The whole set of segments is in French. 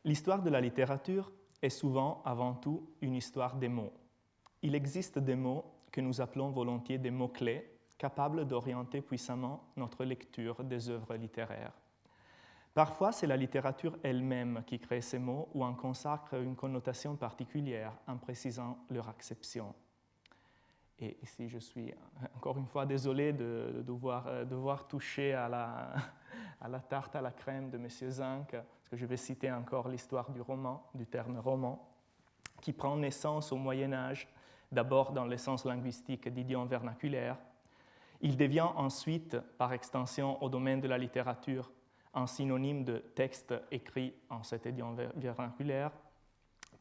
L'histoire de la littérature est souvent, avant tout, une histoire des mots. Il existe des mots que nous appelons volontiers des mots-clés, capables d'orienter puissamment notre lecture des œuvres littéraires. Parfois, c'est la littérature elle-même qui crée ces mots ou en consacre une connotation particulière en précisant leur acception. Et ici, je suis encore une fois désolé de devoir toucher à la tarte à la crème de M. Zinck, parce que je vais citer encore l'histoire du roman, du terme roman, qui prend naissance au Moyen-Âge, d'abord dans l'essence linguistique d'idiome vernaculaire. Il devient ensuite, par extension au domaine de la littérature, un synonyme de texte écrit en cet idiome vernaculaire,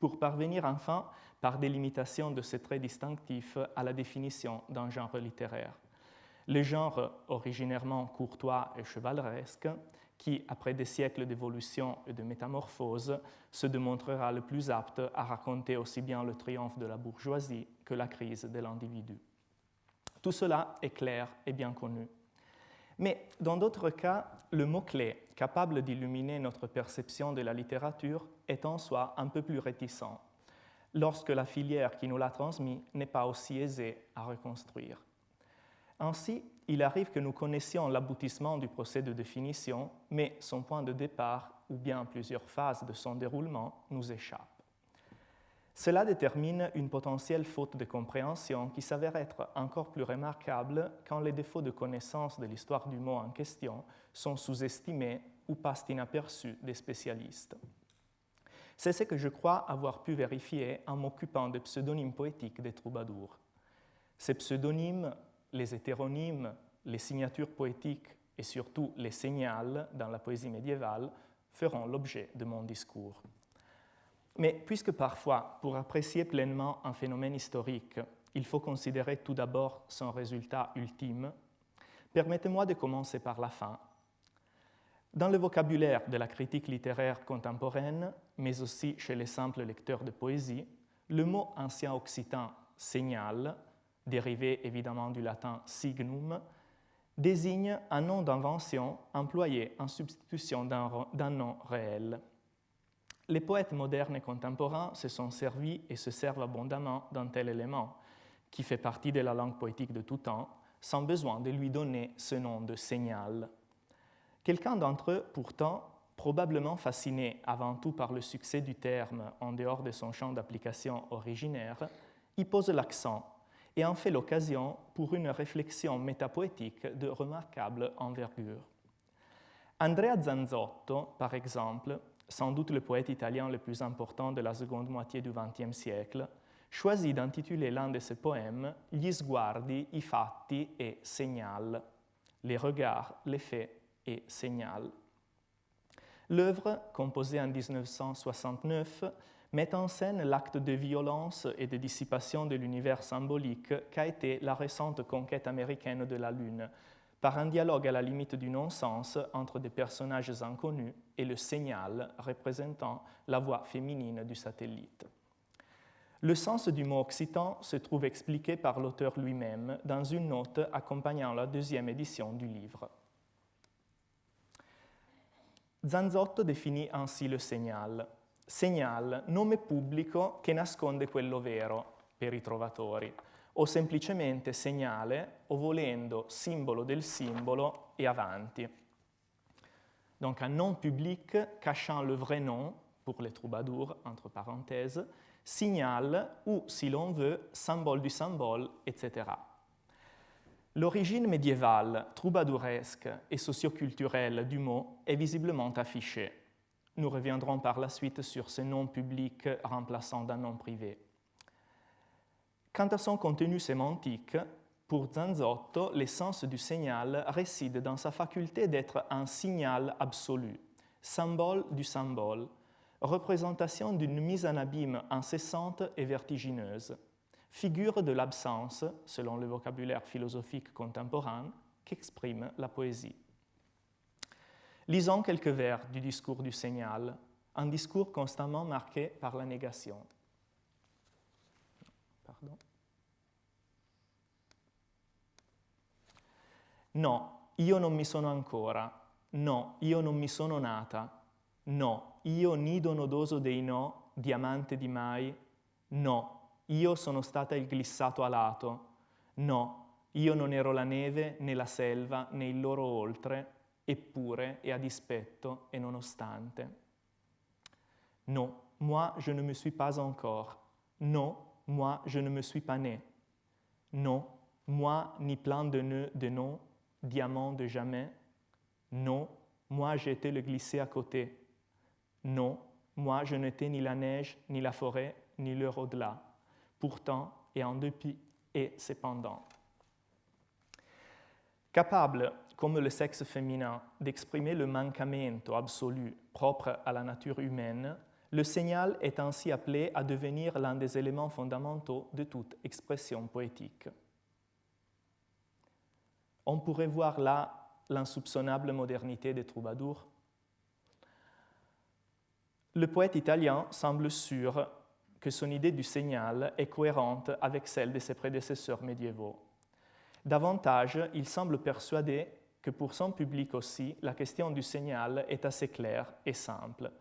pour parvenir enfin, par délimitation de ces traits distinctifs, à la définition d'un genre littéraire. Le genre originairement courtois et chevaleresque, qui, après des siècles d'évolution et de métamorphose, se démontrera le plus apte à raconter aussi bien le triomphe de la bourgeoisie que la crise de l'individu. Tout cela est clair et bien connu. Mais dans d'autres cas, le mot-clé capable d'illuminer notre perception de la littérature est en soi un peu plus réticent, lorsque la filière qui nous l'a transmis n'est pas aussi aisée à reconstruire. Ainsi, il arrive que nous connaissions l'aboutissement du procès de définition, mais son point de départ, ou bien plusieurs phases de son déroulement, nous échappent. Cela détermine une potentielle faute de compréhension qui s'avère être encore plus remarquable quand les défauts de connaissance de l'histoire du mot en question sont sous-estimés ou passent inaperçus des spécialistes. C'est ce que je crois avoir pu vérifier en m'occupant des pseudonymes poétiques des troubadours. Ces pseudonymes, les hétéronymes, les signatures poétiques et surtout les signals dans la poésie médiévale feront l'objet de mon discours. Mais puisque parfois, pour apprécier pleinement un phénomène historique, il faut considérer tout d'abord son résultat ultime, permettez-moi de commencer par la fin. Dans le vocabulaire de la critique littéraire contemporaine, mais aussi chez les simples lecteurs de poésie, le mot ancien occitan « signal », dérivé évidemment du latin « signum », désigne un nom d'invention employé en substitution d'un nom réel. Les poètes modernes et contemporains se sont servis et se servent abondamment d'un tel élément, qui fait partie de la langue poétique de tout temps, sans besoin de lui donner ce nom de signal. Quelqu'un d'entre eux, pourtant, probablement fasciné avant tout par le succès du terme en dehors de son champ d'application originaire, y pose l'accent et en fait l'occasion pour une réflexion métapoétique de remarquable envergure. Andrea Zanzotto, par exemple, sans doute le poète italien le plus important de la seconde moitié du XXe siècle, choisit d'intituler l'un de ses poèmes « Gli sguardi, i fatti e segnal », les regards, les faits et segnal. L'œuvre, composée en 1969, met en scène l'acte de violence et de dissipation de l'univers symbolique qu'a été la récente conquête américaine de la Lune, par un dialogue à la limite du non-sens entre des personnages inconnus et le signal représentant la voix féminine du satellite. Le sens du mot occitan se trouve expliqué par l'auteur lui-même dans une note accompagnant la deuxième édition du livre. Zanzotto définit ainsi le segnal. Segnal, nome pubblico che nasconde quello vero, per i trovatori, o semplicemente segnale, o volendo simbolo del simbolo et avanti. Donc un nom public cachant le vrai nom, pour les troubadours, entre parenthèses, signal ou, si l'on veut, symbole du symbole, etc. L'origine médiévale, troubadouresque et socioculturelle du mot est visiblement affichée. Nous reviendrons par la suite sur ce nom public remplaçant d'un nom privé. Quant à son contenu sémantique, pour Zanzotto, l'essence du signal réside dans sa faculté d'être un signal absolu, symbole du symbole, représentation d'une mise en abîme incessante et vertigineuse, figure de l'absence, selon le vocabulaire philosophique contemporain, qu'exprime la poésie. Lisons quelques vers du discours du signal, un discours constamment marqué par la négation. Pardon. No, io non mi sono ancora. No, io non mi sono nata. No, io nido nodoso dei no, diamante di mai. No, io sono stata il glissato alato. No, io non ero la neve, né la selva, né il loro oltre, eppure e a dispetto e nonostante. Non, moi je ne me suis pas encore. Non, moi je ne me suis pas né. Non, moi ni plein de nœuds de non, diamant de jamais. Non, moi j'ai été le glissé à côté. Non, moi je n'étais ni la neige, ni la forêt, ni l'heure au-delà. Pourtant, et en dépit, et cependant. Capable, comme le sexe féminin, d'exprimer le mancamento absolu propre à la nature humaine, le signal est ainsi appelé à devenir l'un des éléments fondamentaux de toute expression poétique. On pourrait voir là l'insoupçonnable modernité des troubadours. Le poète italien semble sûr que son idée du signal est cohérente avec celle de ses prédécesseurs médiévaux. Davantage, il semble persuadé que pour son public aussi, la question du signal est assez claire et simple.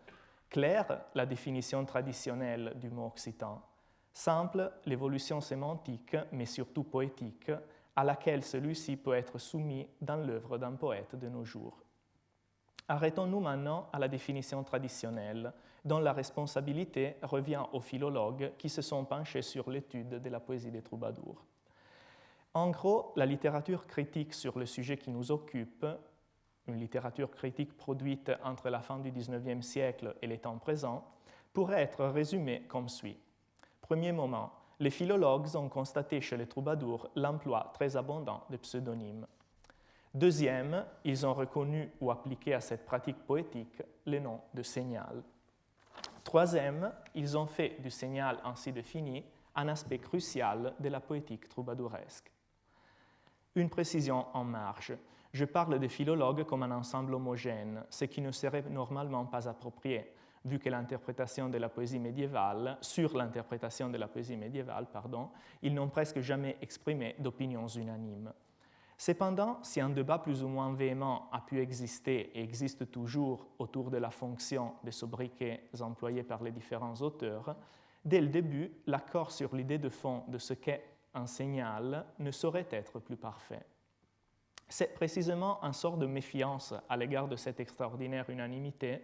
Claire, la définition traditionnelle du mot occitan. Simple, l'évolution sémantique, mais surtout poétique, à laquelle celui-ci peut être soumis dans l'œuvre d'un poète de nos jours. Arrêtons-nous maintenant à la définition traditionnelle, dont la responsabilité revient aux philologues qui se sont penchés sur l'étude de la poésie des troubadours. En gros, la littérature critique sur le sujet qui nous occupe, une littérature critique produite entre la fin du XIXe siècle et les temps présents, pourrait être résumée comme suit. Premier moment, les philologues ont constaté chez les troubadours l'emploi très abondant de pseudonymes. Deuxième, ils ont reconnu ou appliqué à cette pratique poétique les noms de signal. Troisième, ils ont fait du signal ainsi défini un aspect crucial de la poétique troubadouresque. Une précision en marge. Je parle des philologues comme un ensemble homogène, ce qui ne serait normalement pas approprié, vu que l'interprétation de la poésie médiévale, ils n'ont presque jamais exprimé d'opinions unanimes. Cependant, si un débat plus ou moins véhément a pu exister et existe toujours autour de la fonction des sobriquets employés par les différents auteurs, dès le début, l'accord sur l'idée de fond de ce qu'est un signal ne saurait être plus parfait. C'est précisément un sort de méfiance à l'égard de cette extraordinaire unanimité,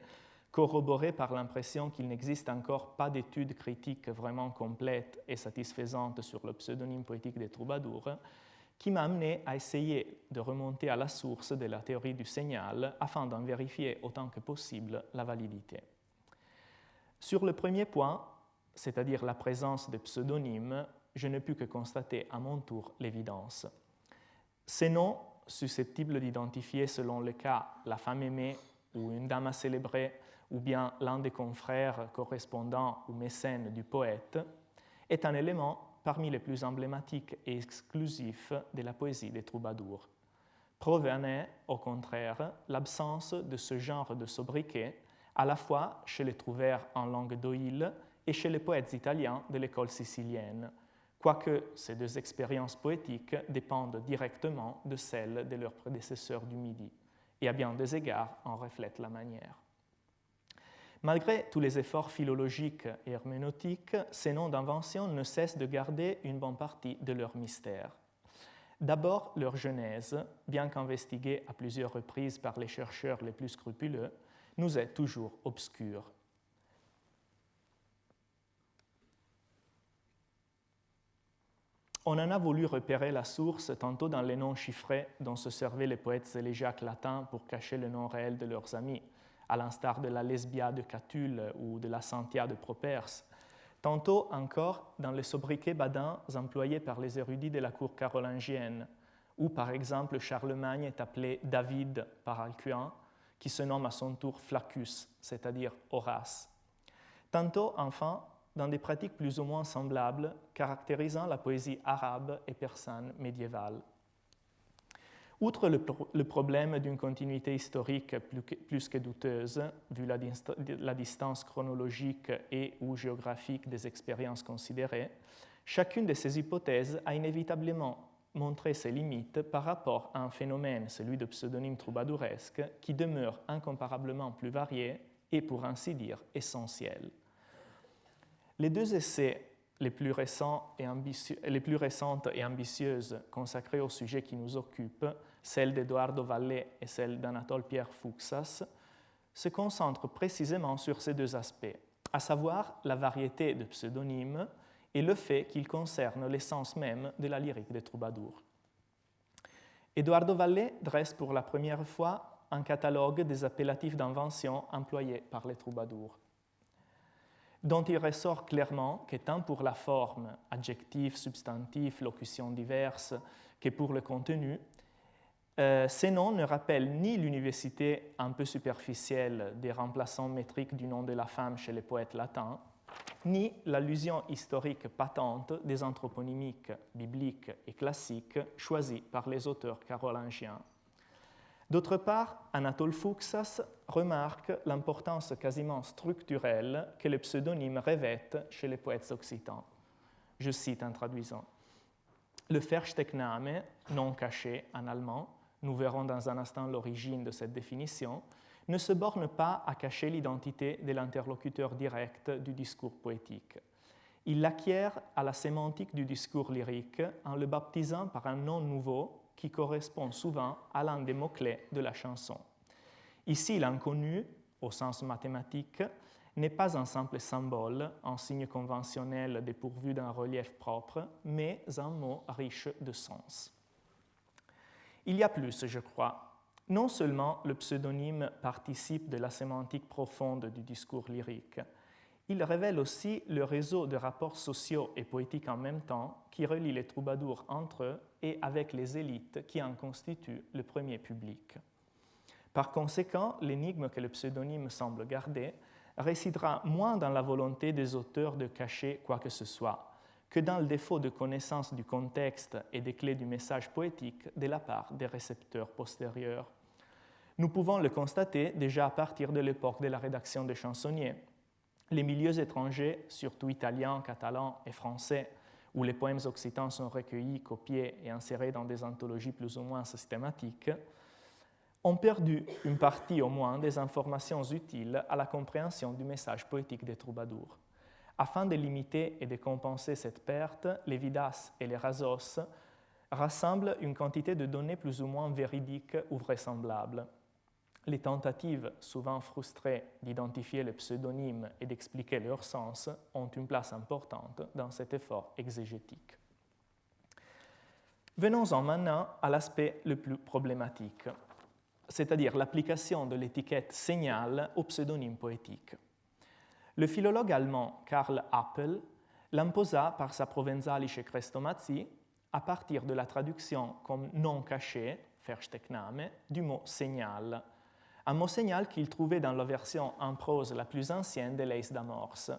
corroborée par l'impression qu'il n'existe encore pas d'études critiques vraiment complètes et satisfaisantes sur le pseudonyme poétique des troubadours, qui m'a amené à essayer de remonter à la source de la théorie du signal afin d'en vérifier autant que possible la validité. Sur le premier point, c'est-à-dire la présence de pseudonymes, je n'ai pu que constater à mon tour l'évidence. Ces noms, susceptibles d'identifier selon le cas la femme aimée ou une dame à célébrer, ou bien l'un des confrères correspondants ou mécènes du poète, est un élément parmi les plus emblématiques et exclusifs de la poésie des troubadours. Preuve en est, au contraire, l'absence de ce genre de sobriquet, à la fois chez les trouvères en langue d'Oïl et chez les poètes italiens de l'école sicilienne, quoique ces deux expériences poétiques dépendent directement de celles de leurs prédécesseurs du Midi, et à bien des égards en reflètent la manière. Malgré tous les efforts philologiques et herméneutiques, ces noms d'invention ne cessent de garder une bonne partie de leur mystère. D'abord, leur genèse, bien qu'investiguée à plusieurs reprises par les chercheurs les plus scrupuleux, nous est toujours obscure. On en a voulu repérer la source tantôt dans les noms chiffrés dont se servaient les poètes élégiaques latins pour cacher le nom réel de leurs amis, à l'instar de la Lesbia de Catulle ou de la Santia de Properce, tantôt encore dans les sobriquets badins employés par les érudits de la cour carolingienne, où par exemple Charlemagne est appelé David par Alcuin, qui se nomme à son tour Flaccus, c'est-à-dire Horace. Tantôt enfin dans des pratiques plus ou moins semblables caractérisant la poésie arabe et persane médiévale. Outre le problème d'une continuité historique plus que douteuse, vu la distance chronologique et ou géographique des expériences considérées, chacune de ces hypothèses a inévitablement montré ses limites par rapport à un phénomène, celui de pseudonymes troubadouresques, qui demeure incomparablement plus varié et pour ainsi dire essentielle. Les deux essais les plus récentes et ambitieuses consacrées au sujet qui nous occupe, celle d'Edoardo Vallée et celle d'Anatole Pierre Fuksas, se concentrent précisément sur ces deux aspects, à savoir la variété de pseudonymes et le fait qu'ils concernent l'essence même de la lyrique des troubadours. Edoardo Vallée dresse pour la première fois un catalogue des appellatifs d'invention employés par les troubadours, dont il ressort clairement que tant pour la forme, adjectifs, substantifs, locutions diverses, que pour le contenu, ces noms ne rappellent ni l'université un peu superficielle des remplaçants métriques du nom de la femme chez les poètes latins, ni l'allusion historique patente des anthroponymiques bibliques et classiques choisis par les auteurs carolingiens. D'autre part, Anatole Fuksas remarque l'importance quasiment structurelle que le pseudonyme revêt chez les poètes occitans. Je cite en traduisant. Le Versteckname, nom caché en allemand, nous verrons dans un instant l'origine de cette définition, ne se borne pas à cacher l'identité de l'interlocuteur direct du discours poétique. Il l'acquiert à la sémantique du discours lyrique en le baptisant par un nom nouveau qui correspond souvent à l'un des mots-clés de la chanson. Ici, l'inconnu, au sens mathématique, n'est pas un simple symbole, un signe conventionnel dépourvu d'un relief propre, mais un mot riche de sens. Il y a plus, je crois. Non seulement le pseudonyme participe de la sémantique profonde du discours lyrique, il révèle aussi le réseau de rapports sociaux et poétiques en même temps qui relie les troubadours entre eux et avec les élites qui en constituent le premier public. Par conséquent, l'énigme que le pseudonyme semble garder résidera moins dans la volonté des auteurs de cacher quoi que ce soit que dans le défaut de connaissance du contexte et des clés du message poétique de la part des récepteurs postérieurs. Nous pouvons le constater déjà à partir de l'époque de la rédaction des chansonniers. Les milieux étrangers, surtout italiens, catalans et français, où les poèmes occitans sont recueillis, copiés et insérés dans des anthologies plus ou moins systématiques, ont perdu une partie au moins des informations utiles à la compréhension du message poétique des troubadours. Afin de limiter et de compenser cette perte, les Vidas et les Razos rassemblent une quantité de données plus ou moins véridiques ou vraisemblables. Les tentatives, souvent frustrées, d'identifier le pseudonyme et d'expliquer leur sens ont une place importante dans cet effort exégétique. Venons-en maintenant à l'aspect le plus problématique, c'est-à-dire l'application de l'étiquette signal au pseudonyme poétique. Le philologue allemand Karl Appel l'imposa par sa Provenzalische Chrestomaties à partir de la traduction comme nom caché, Versteckname, du mot signal, un mot signal qu'il trouvait dans la version en prose la plus ancienne de l'Aes d'Amors.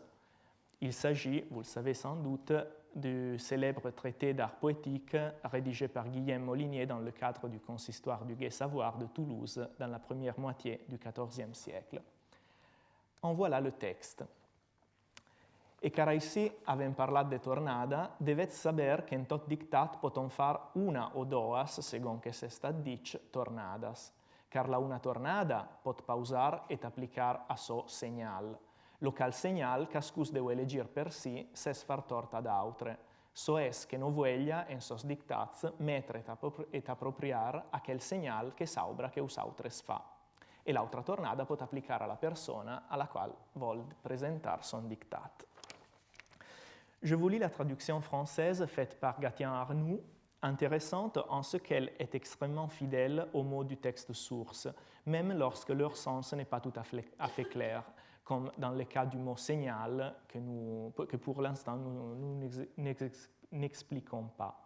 Il s'agit, vous le savez sans doute, du célèbre traité d'art poétique rédigé par Guillaume Molinier dans le cadre du consistoire du Gai Savoir de Toulouse dans la première moitié du XIVe siècle. En voilà le texte. E cara ici avem parlat de tornada, deveți saber que en tot dictat poton far una o doas, segon que s'estat dic, tornadas. Car la una tornada pot pausar et aplicar a so senyal. Lo cal senyal cascus deu elegir per si ses far tort ad autre. So es que no vueglia en sos dictats metre et appropriar aquel senyal que saubra que us autres fa. E l'altra tornada pot applicar a la persona à la qual vol présentar son dictat. Je vous lis la traduction française faite par Gatien Arnoux, intéressante en ce qu'elle est extrêmement fidèle aux mots du texte source, même lorsque leur sens n'est pas tout à fait clair, comme dans le cas du mot signal que pour l'instant nous n'expliquons pas.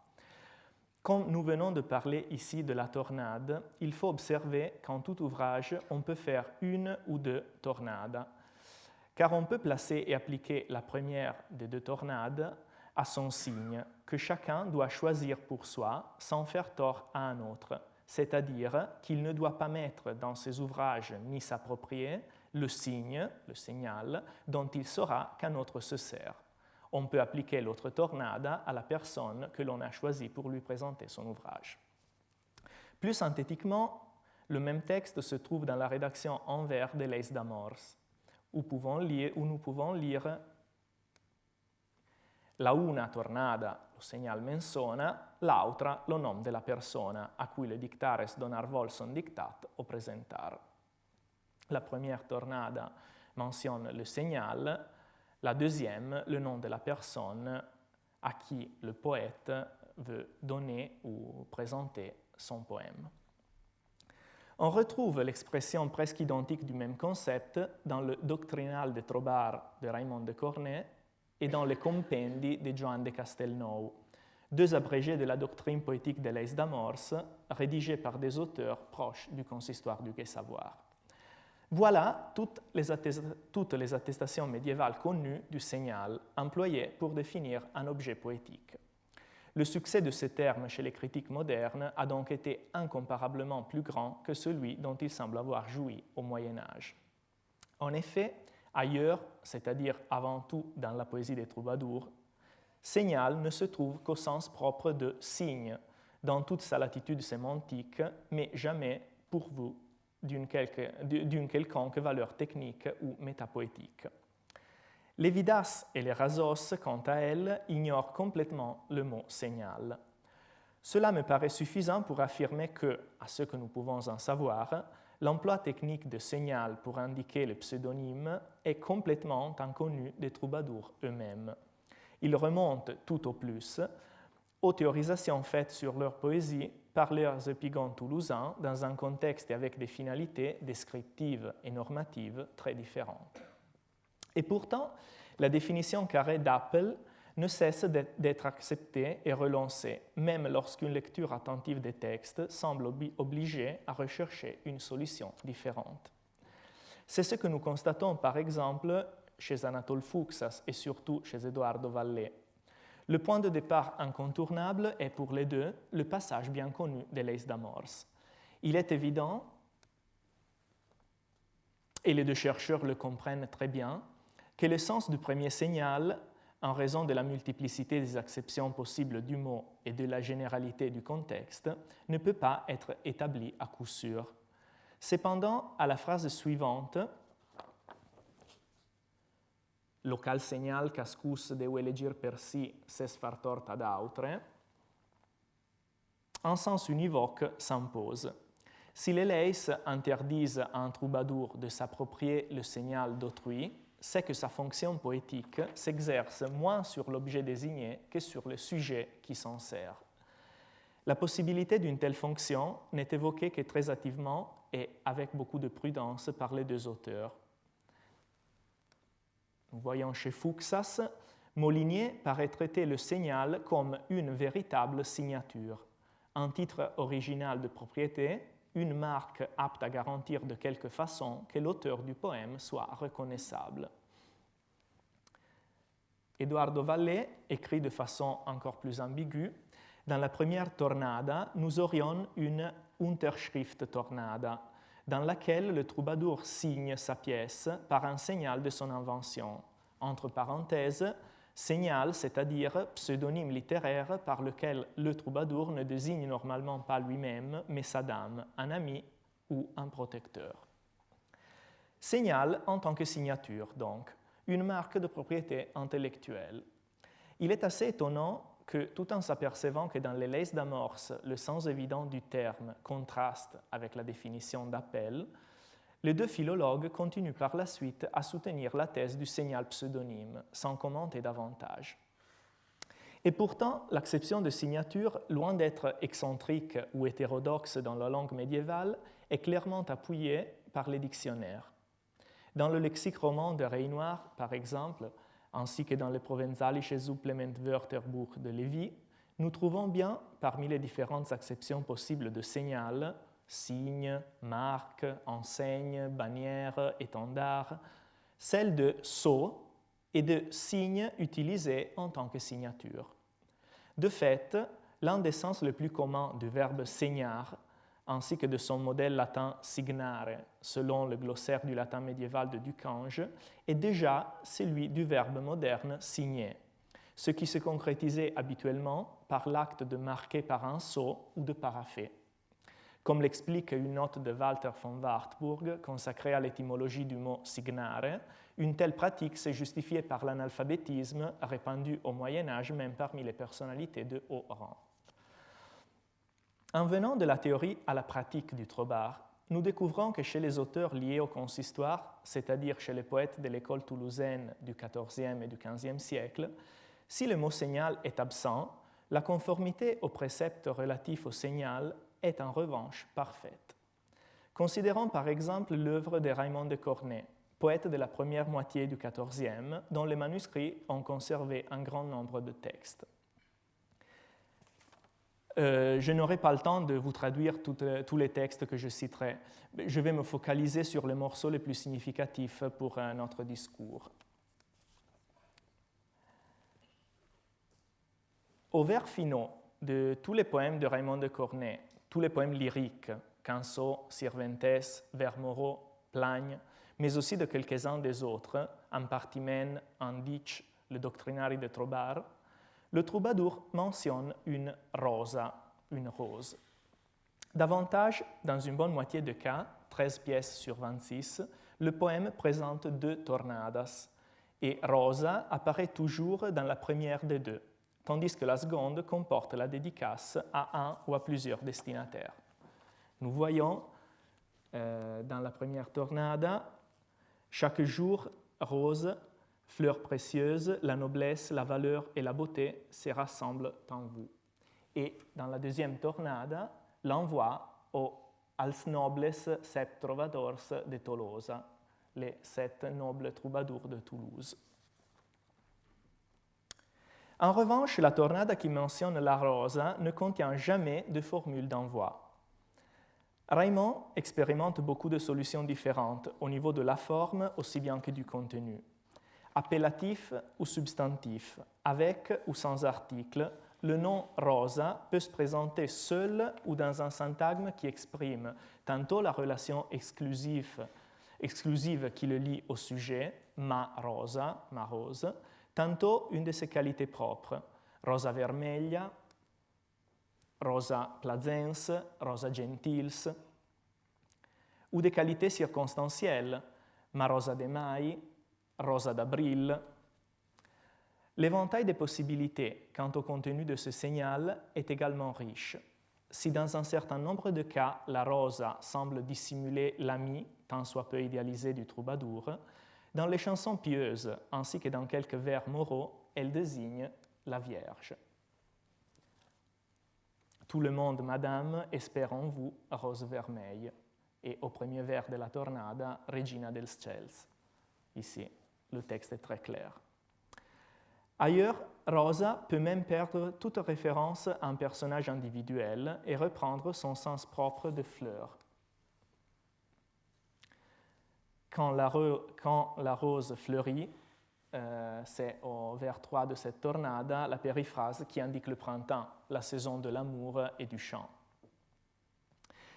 Comme nous venons de parler ici de la tornade, il faut observer qu'en tout ouvrage, on peut faire une ou deux tornades, car on peut placer et appliquer la première des deux tornades à son signe, que chacun doit choisir pour soi sans faire tort à un autre, c'est-à-dire qu'il ne doit pas mettre dans ses ouvrages ni s'approprier le signe, le signal, dont il saura qu'un autre se sert. On peut appliquer l'autre tornada à la personne que l'on a choisie pour lui présenter son ouvrage. Plus synthétiquement, le même texte se trouve dans la rédaction en vers de l'Aes d'Amors. où nous pouvons lire la una tornada, lo segnal menzona, l'altra lo nom della persona a cui le dictares donar vol son dictat o presentar. La première tornada mentionne le signal, la deuxième, le nom de la personne à qui le poète veut donner ou présenter son poème. On retrouve l'expression presque identique du même concept dans le Doctrinal de Trobar de Raymond de Cornet et dans les Compendi de Joan de Castelnau, deux abrégés de la doctrine poétique de l'Aise d'Amorce, rédigés par des auteurs proches du consistoire du Gai Savoir. Voilà toutes les attestations médiévales connues du signal employé pour définir un objet poétique. Le succès de ce terme chez les critiques modernes a donc été incomparablement plus grand que celui dont il semble avoir joui au Moyen Âge. En effet, ailleurs, c'est-à-dire avant tout dans la poésie des troubadours, signal ne se trouve qu'au sens propre de signe, dans toute sa latitude sémantique, mais jamais pourvu d'une quelconque valeur technique ou métapoétique. Les Vidas et les Razos, quant à elles, ignorent complètement le mot signal. Cela me paraît suffisant pour affirmer que, à ce que nous pouvons en savoir, l'emploi technique de signal pour indiquer le pseudonyme est complètement inconnu des troubadours eux-mêmes. Il remonte tout au plus aux théorisations faites sur leur poésie par leurs épigones toulousains dans un contexte et avec des finalités descriptives et normatives très différentes. Et pourtant, la définition carrée d'Apple ne cesse d'être acceptée et relancée, même lorsqu'une lecture attentive des textes semble obligée à rechercher une solution différente. C'est ce que nous constatons par exemple chez Anatole Fuxas et surtout chez Edoardo Vallée. Le point de départ incontournable est pour les deux le passage bien connu de l'Aise d'Amorce. Il est évident, et les deux chercheurs le comprennent très bien, que le sens du premier signal, en raison de la multiplicité des acceptions possibles du mot et de la généralité du contexte, ne peut pas être établi à coup sûr. Cependant, à la phrase suivante, local segnal cascus deu elegir per si ses far tort ad autre, un sens univoque s'impose. Si les leis interdisent à un troubadour de s'approprier le signal d'autrui, c'est que sa fonction poétique s'exerce moins sur l'objet désigné que sur le sujet qui s'en sert. La possibilité d'une telle fonction n'est évoquée que très hâtivement et avec beaucoup de prudence par les deux auteurs. Nous voyons chez Fuxas, Molinier paraît traiter le signal comme une véritable signature, un titre original de propriété, une marque apte à garantir de quelque façon que l'auteur du poème soit reconnaissable. Edoardo Vallée écrit de façon encore plus ambiguë, dans la première tornada, nous aurions une Unterschrift tornada, dans laquelle le troubadour signe sa pièce par un signal de son invention, entre parenthèses, signal, c'est-à-dire pseudonyme littéraire par lequel le troubadour ne désigne normalement pas lui-même, mais sa dame, un ami ou un protecteur. Signal en tant que signature, donc, une marque de propriété intellectuelle. Il est assez étonnant que, tout en s'apercevant que dans les leis d'amorce, le sens évident du terme contraste avec la définition d'appel, les deux philologues continuent par la suite à soutenir la thèse du signal pseudonyme, sans commenter davantage. Et pourtant, l'acception de signature, loin d'être excentrique ou hétérodoxe dans la langue médiévale, est clairement appuyée par les dictionnaires. Dans le lexique roman de Reynoir, par exemple, ainsi que dans le Provenzalische Supplement-Wörterbuch de Lévy, nous trouvons bien, parmi les différentes acceptions possibles de signal, signe, marque, enseigne, bannière, étendard, celle de sceau et de signe utilisé en tant que signature. De fait, l'un des sens les plus communs du verbe signar, ainsi que de son modèle latin signare, selon le glossaire du latin médiéval de Ducange, est déjà celui du verbe moderne signer, ce qui se concrétisait habituellement par l'acte de marquer par un sceau ou de parapher. Comme l'explique une note de Walter von Wartburg consacrée à l'étymologie du mot signare, Une telle pratique s'est justifiée par l'analphabétisme répandu au Moyen Âge, même parmi les personnalités de haut rang. En venant de la théorie à la pratique du trobar, nous découvrons que chez les auteurs liés au consistoire, c'est-à-dire chez les poètes de l'école toulousaine du XIVe et du XVe siècle, si le mot signal est absent, la conformité aux préceptes relatifs au signal est en revanche parfaite. Considérons par exemple l'œuvre de Raymond de Cornet, poète de la première moitié du XIVe, dont les manuscrits ont conservé un grand nombre de textes. Je n'aurai pas le temps de vous traduire tous les textes que je citerai. Je vais me focaliser sur les morceaux les plus significatifs pour notre discours. Aux vers finaux de tous les poèmes de Raymond de Cornet, tous les poèmes lyriques, Canso, Sirventes, vers moraux, Plagne, mais aussi de quelques-uns des autres, Ampartimen, Anditch, le Doctrinari de Trobar, le troubadour mentionne une rosa, une rose. Davantage, dans une bonne moitié de cas, 13 pièces sur 26, le poème présente 2 tornadas, et rosa apparaît toujours dans la première des deux, tandis que la seconde comporte la dédicace à un ou à plusieurs destinataires. Nous voyons dans la première tornada, chaque jour, rose, fleurs précieuses, la noblesse, la valeur et la beauté se rassemblent en vous. Et dans la deuxième tornada, l'envoi als nobles 7 trovadors de Tolosa, les 7 nobles troubadours de Toulouse. En revanche, la tornada qui mentionne la rosa ne contient jamais de formule d'envoi. Raymond expérimente beaucoup de solutions différentes au niveau de la forme aussi bien que du contenu. Appellatif ou substantif, avec ou sans article, le nom rosa peut se présenter seul ou dans un syntagme qui exprime tantôt la relation exclusive qui le lie au sujet, ma rosa, ma rose, tantôt une de ses qualités propres, rosa vermiglia, rosa plazens, rosa gentils, ou des qualités circonstancielles, ma rosa de mai, rosa d'avril. L'éventail des possibilités quant au contenu de ce signal est également riche. Si dans un certain nombre de cas, la rosa semble dissimuler l'ami, tant soit peu idéalisé du troubadour, dans les chansons pieuses ainsi que dans quelques vers moraux, elle désigne la Vierge. Tout le monde, madame, espère en vous, rose vermeille. Et au premier vers de la tornada, Regina dels Ciels. Ici, le texte est très clair. Ailleurs, rosa peut même perdre toute référence à un personnage individuel et reprendre son sens propre de fleur. Quand la rose fleurit, c'est au vers 3 de cette tornada, la périphrase qui indique le printemps, la saison de l'amour et du chant.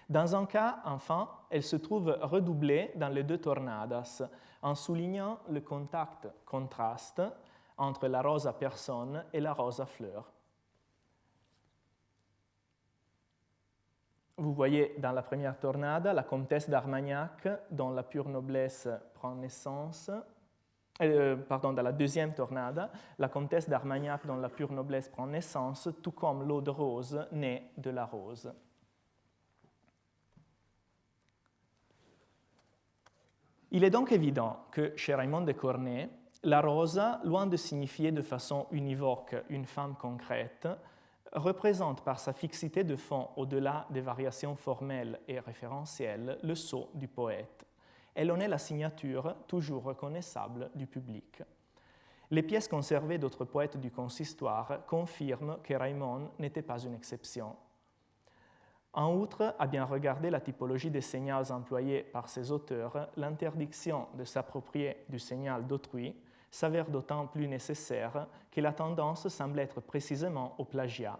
Dans un cas, enfin, elle se trouve redoublée dans les 2 tornadas, en soulignant le contraste entre la rosa personne et la rosa fleur. Vous voyez dans la première tornada la comtesse d'Armagnac, dont la pure noblesse prend naissance. Dans la deuxième tornada, la comtesse d'Armagnac, dont la pure noblesse prend naissance, tout comme l'eau de rose naît de la rose. Il est donc évident que chez Raymond de Cornet, la rosa, loin de signifier de façon univoque une femme concrète, représente par sa fixité de fond au-delà des variations formelles et référentielles le sceau du poète. Elle en est la signature toujours reconnaissable du public. Les pièces conservées d'autres poètes du consistoire confirment que Raymond n'était pas une exception. En outre, à bien regarder la typologie des signals employés par ces auteurs, l'interdiction de s'approprier du signal d'autrui s'avère d'autant plus nécessaire que la tendance semble être précisément au plagiat.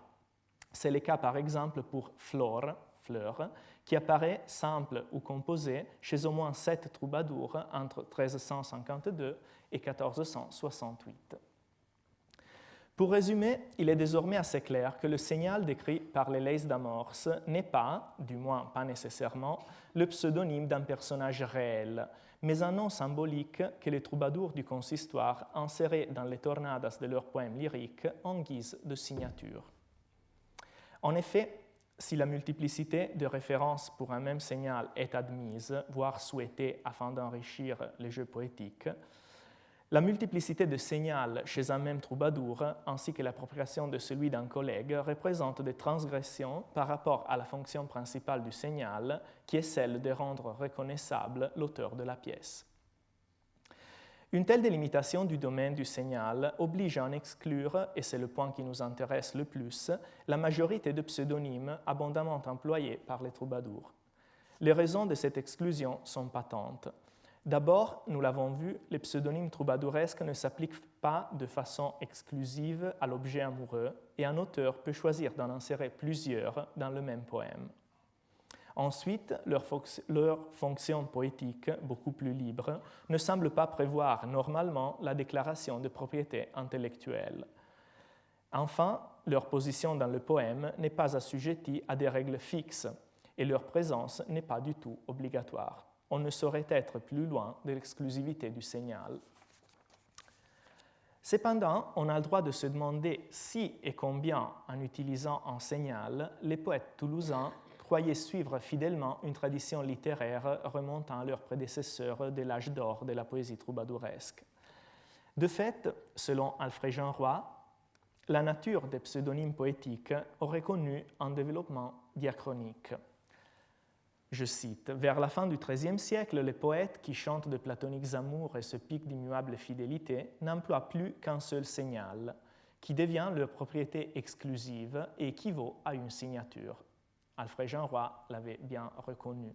C'est le cas par exemple pour flore, fleur, qui apparaît simple ou composé chez au moins 7 troubadours entre 1352 et 1468. Pour résumer, il est désormais assez clair que le signal décrit par les Leis d'Amorce n'est pas, du moins pas nécessairement, le pseudonyme d'un personnage réel, mais un nom symbolique que les troubadours du consistoire inséraient dans les tornadas de leurs poèmes lyriques en guise de signature. En effet, si la multiplicité de références pour un même signal est admise, voire souhaitée afin d'enrichir les jeux poétiques, la multiplicité de signals chez un même troubadour, ainsi que l'appropriation de celui d'un collègue, représente des transgressions par rapport à la fonction principale du signal, qui est celle de rendre reconnaissable l'auteur de la pièce. Une telle délimitation du domaine du signal oblige à en exclure, et c'est le point qui nous intéresse le plus, la majorité de pseudonymes abondamment employés par les troubadours. Les raisons de cette exclusion sont patentes. D'abord, nous l'avons vu, les pseudonymes troubadouresques ne s'appliquent pas de façon exclusive à l'objet amoureux et un auteur peut choisir d'en insérer plusieurs dans le même poème. Ensuite, leur fonction poétique, beaucoup plus libre, ne semble pas prévoir normalement la déclaration de propriété intellectuelle. Enfin, leur position dans le poème n'est pas assujettie à des règles fixes et leur présence n'est pas du tout obligatoire. On ne saurait être plus loin de l'exclusivité du signal. Cependant, on a le droit de se demander si et combien, en utilisant un signal, les poètes toulousains croyaient suivre fidèlement une tradition littéraire remontant à leurs prédécesseurs de l'âge d'or de la poésie troubadouresque. De fait, selon Alfred Jean Roy, la nature des pseudonymes poétiques aurait connu un développement diachronique. Je cite, « Vers la fin du XIIIe siècle, les poètes qui chantent de platoniques amours et se piquent d'immuables fidélités n'emploient plus qu'un seul signal, qui devient leur propriété exclusive et équivaut à une signature. » Alfred Jean Roy l'avait bien reconnu.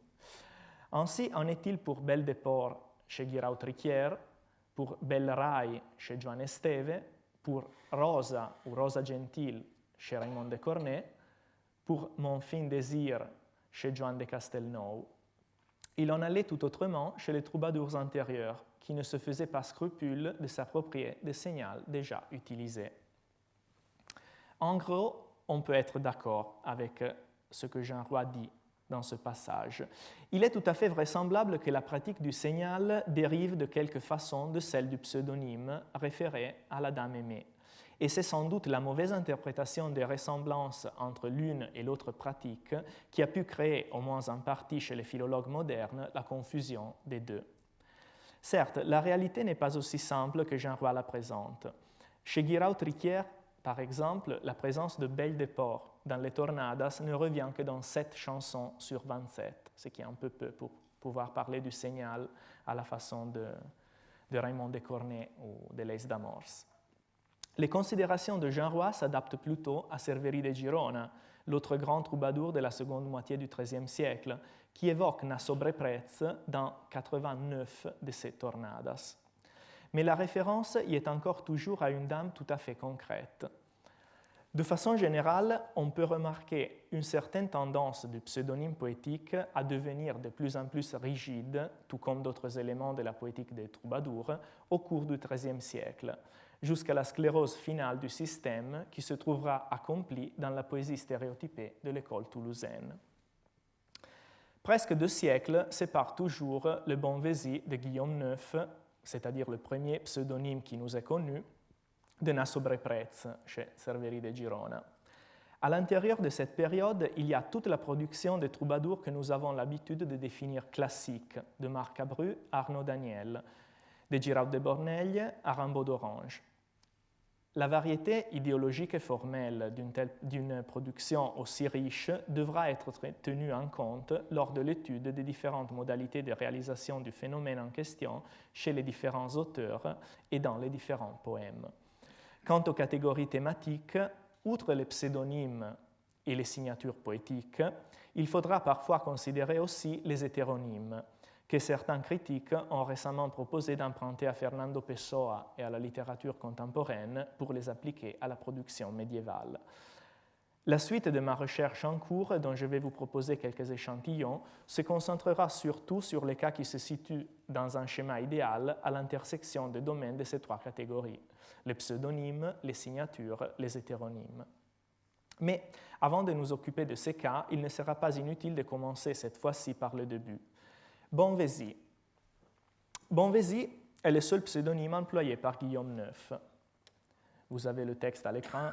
Ainsi en est-il pour Belle de Port chez Guiraut Riquière, pour Belle Rai chez Joan Esteve, pour Rosa ou Rosa Gentil chez Raymond de Cornet, pour Mon fin désir chez Joan de Castelnau. Il en allait tout autrement chez les troubadours antérieurs, qui ne se faisaient pas scrupule de s'approprier des signals déjà utilisés. En gros, on peut être d'accord avec ce que Jean Roy dit dans ce passage. Il est tout à fait vraisemblable que la pratique du signal dérive de quelque façon de celle du pseudonyme référé à la dame aimée. Et c'est sans doute la mauvaise interprétation des ressemblances entre l'une et l'autre pratique qui a pu créer, au moins en partie chez les philologues modernes, la confusion des deux. Certes, la réalité n'est pas aussi simple que Jean Roy la présente. Chez Guiraut Riquière, par exemple, la présence de Belle de Port dans les tornadas ne revient que dans 7 chansons sur 27, ce qui est un peu peu pour pouvoir parler du signal à la façon de Raymond de Cornet ou de Leis d'Amorce. Les considérations de Jean Roy s'adaptent plutôt à Cerveri de Girona, l'autre grand troubadour de la seconde moitié du XIIIe siècle, qui évoque Na Sobreprez dans 89 de ses tornadas. Mais la référence y est encore toujours à une dame tout à fait concrète. De façon générale, on peut remarquer une certaine tendance du pseudonyme poétique à devenir de plus en plus rigide, tout comme d'autres éléments de la poétique des troubadours, au cours du XIIIe siècle, jusqu'à la sclérose finale du système qui se trouvera accomplie dans la poésie stéréotypée de l'école toulousaine. Presque 2 siècles séparent toujours le Bonvézy de Guillaume IX, c'est-à-dire le premier pseudonyme qui nous est connu, de Na Sobreprez chez Cerveri de Girona. À l'intérieur de cette période, il y a toute la production des troubadours que nous avons l'habitude de définir classiques, de Marc Abru à Arnaud Daniel, de Giraud de Borneglie à Rimbaud d'Orange. La variété idéologique et formelle d'une production aussi riche devra être tenue en compte lors de l'étude des différentes modalités de réalisation du phénomène en question chez les différents auteurs et dans les différents poèmes. Quant aux catégories thématiques, outre les pseudonymes et les signatures poétiques, il faudra parfois considérer aussi les hétéronymes, que certains critiques ont récemment proposé d'emprunter à Fernando Pessoa et à la littérature contemporaine pour les appliquer à la production médiévale. La suite de ma recherche en cours, dont je vais vous proposer quelques échantillons, se concentrera surtout sur les cas qui se situent dans un schéma idéal à l'intersection des domaines de ces trois catégories, les pseudonymes, les signatures, les hétéronymes. Mais avant de nous occuper de ces cas, il ne sera pas inutile de commencer cette fois-ci par le début. Bonvésy. Bonvésy est le seul pseudonyme employé par Guillaume IX. Vous avez le texte à l'écran,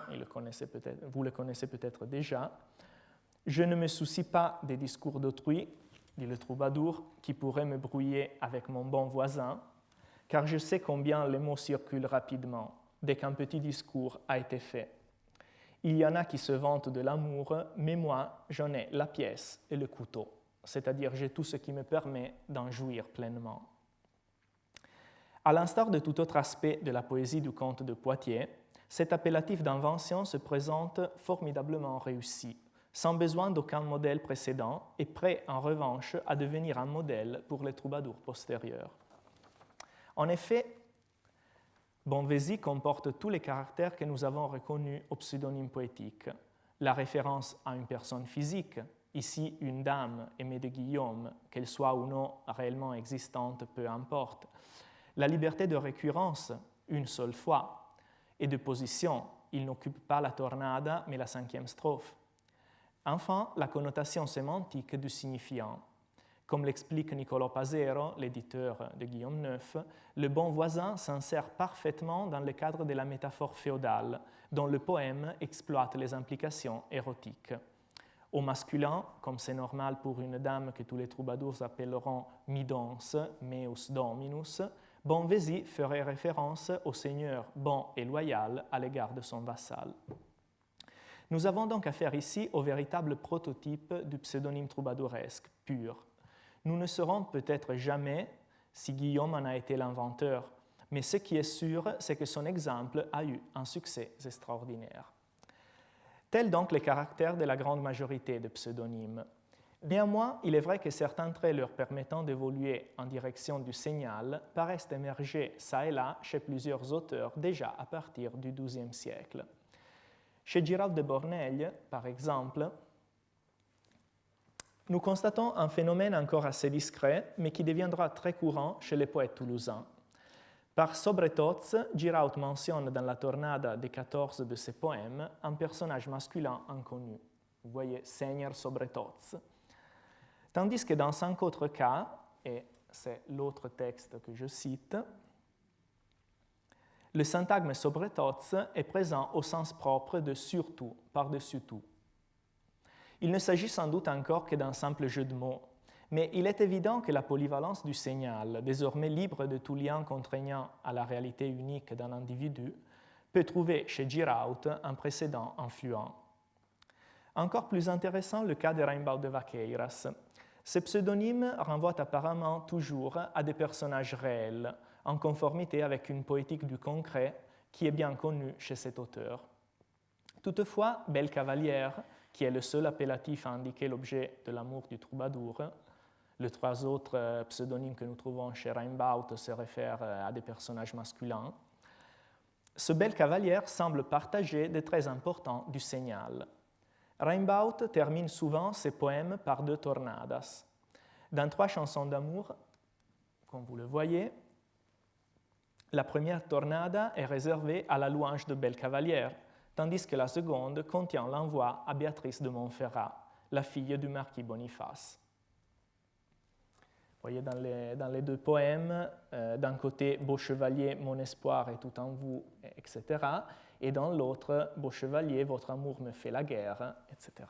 vous le connaissez peut-être déjà. Je ne me soucie pas des discours d'autrui, dit le troubadour, qui pourraient me brouiller avec mon bon voisin, car je sais combien les mots circulent rapidement dès qu'un petit discours a été fait. Il y en a qui se vantent de l'amour, mais moi, j'en ai la pièce et le couteau, c'est-à-dire j'ai tout ce qui me permet d'en jouir pleinement. À l'instar de tout autre aspect de la poésie du comte de Poitiers, cet appellatif d'invention se présente formidablement réussi, sans besoin d'aucun modèle précédent et prêt en revanche à devenir un modèle pour les troubadours postérieurs. En effet, Bonvésy comporte tous les caractères que nous avons reconnus au pseudonyme poétique. La référence à une personne physique, ici une dame aimée de Guillaume, qu'elle soit ou non réellement existante, peu importe. La liberté de récurrence, une seule fois, et de position, il n'occupe pas la tornada, mais la cinquième strophe. Enfin, la connotation sémantique du signifiant. Comme l'explique Niccolò Pasero, l'éditeur de Guillaume IX, le bon voisin s'insère parfaitement dans le cadre de la métaphore féodale, dont le poème exploite les implications érotiques. Au masculin, comme c'est normal pour une dame que tous les troubadours appelleront midons, meus dominus, Bonvésy ferait référence au seigneur bon et loyal à l'égard de son vassal. Nous avons donc affaire ici au véritable prototype du pseudonyme troubadouresque pur. Nous ne saurons peut-être jamais si Guillaume en a été l'inventeur, mais ce qui est sûr, c'est que son exemple a eu un succès extraordinaire. Tels donc les caractères de la grande majorité de pseudonymes. Néanmoins, il est vrai que certains traits leur permettant d'évoluer en direction du signal paraissent émerger çà et là chez plusieurs auteurs déjà à partir du XIIe siècle. Chez Giraud de Borneill, par exemple, nous constatons un phénomène encore assez discret, mais qui deviendra très courant chez les poètes toulousains. Par sobretots, Giraud mentionne dans la tornada des 14 de ses poèmes un personnage masculin inconnu. Vous voyez, Seigneur sobretots. Tandis que dans 5 autres cas, et c'est l'autre texte que je cite, le syntagme sobretots est présent au sens propre de surtout, par-dessus tout. Il ne s'agit sans doute encore que d'un simple jeu de mots, mais il est évident que la polyvalence du signal, désormais libre de tout lien contraignant à la réalité unique d'un individu, peut trouver chez Giraud un précédent influent. Encore plus intéressant le cas de Rimbaud de Vaqueiras. Ce pseudonyme renvoie apparemment toujours à des personnages réels, en conformité avec une poétique du concret qui est bien connue chez cet auteur. Toutefois, Belle Cavalière, qui est le seul appellatif à indiquer l'objet de l'amour du troubadour, les 3 autres pseudonymes que nous trouvons chez Rimbaud se réfèrent à des personnages masculins. Ce Belle Cavalière semble partager des traits importants du signal. Rimbaud termine souvent ses poèmes par 2 tornadas. Dans 3 chansons d'amour, comme vous le voyez, la première tornada est réservée à la louange de Belle Cavalière, tandis que la seconde contient l'envoi à Béatrice de Montferrat, la fille du marquis Boniface. Vous voyez dans les 2 poèmes, d'un côté, Beau chevalier, mon espoir est tout en vous, etc. Et dans l'autre, Beau chevalier, votre amour me fait la guerre, etc.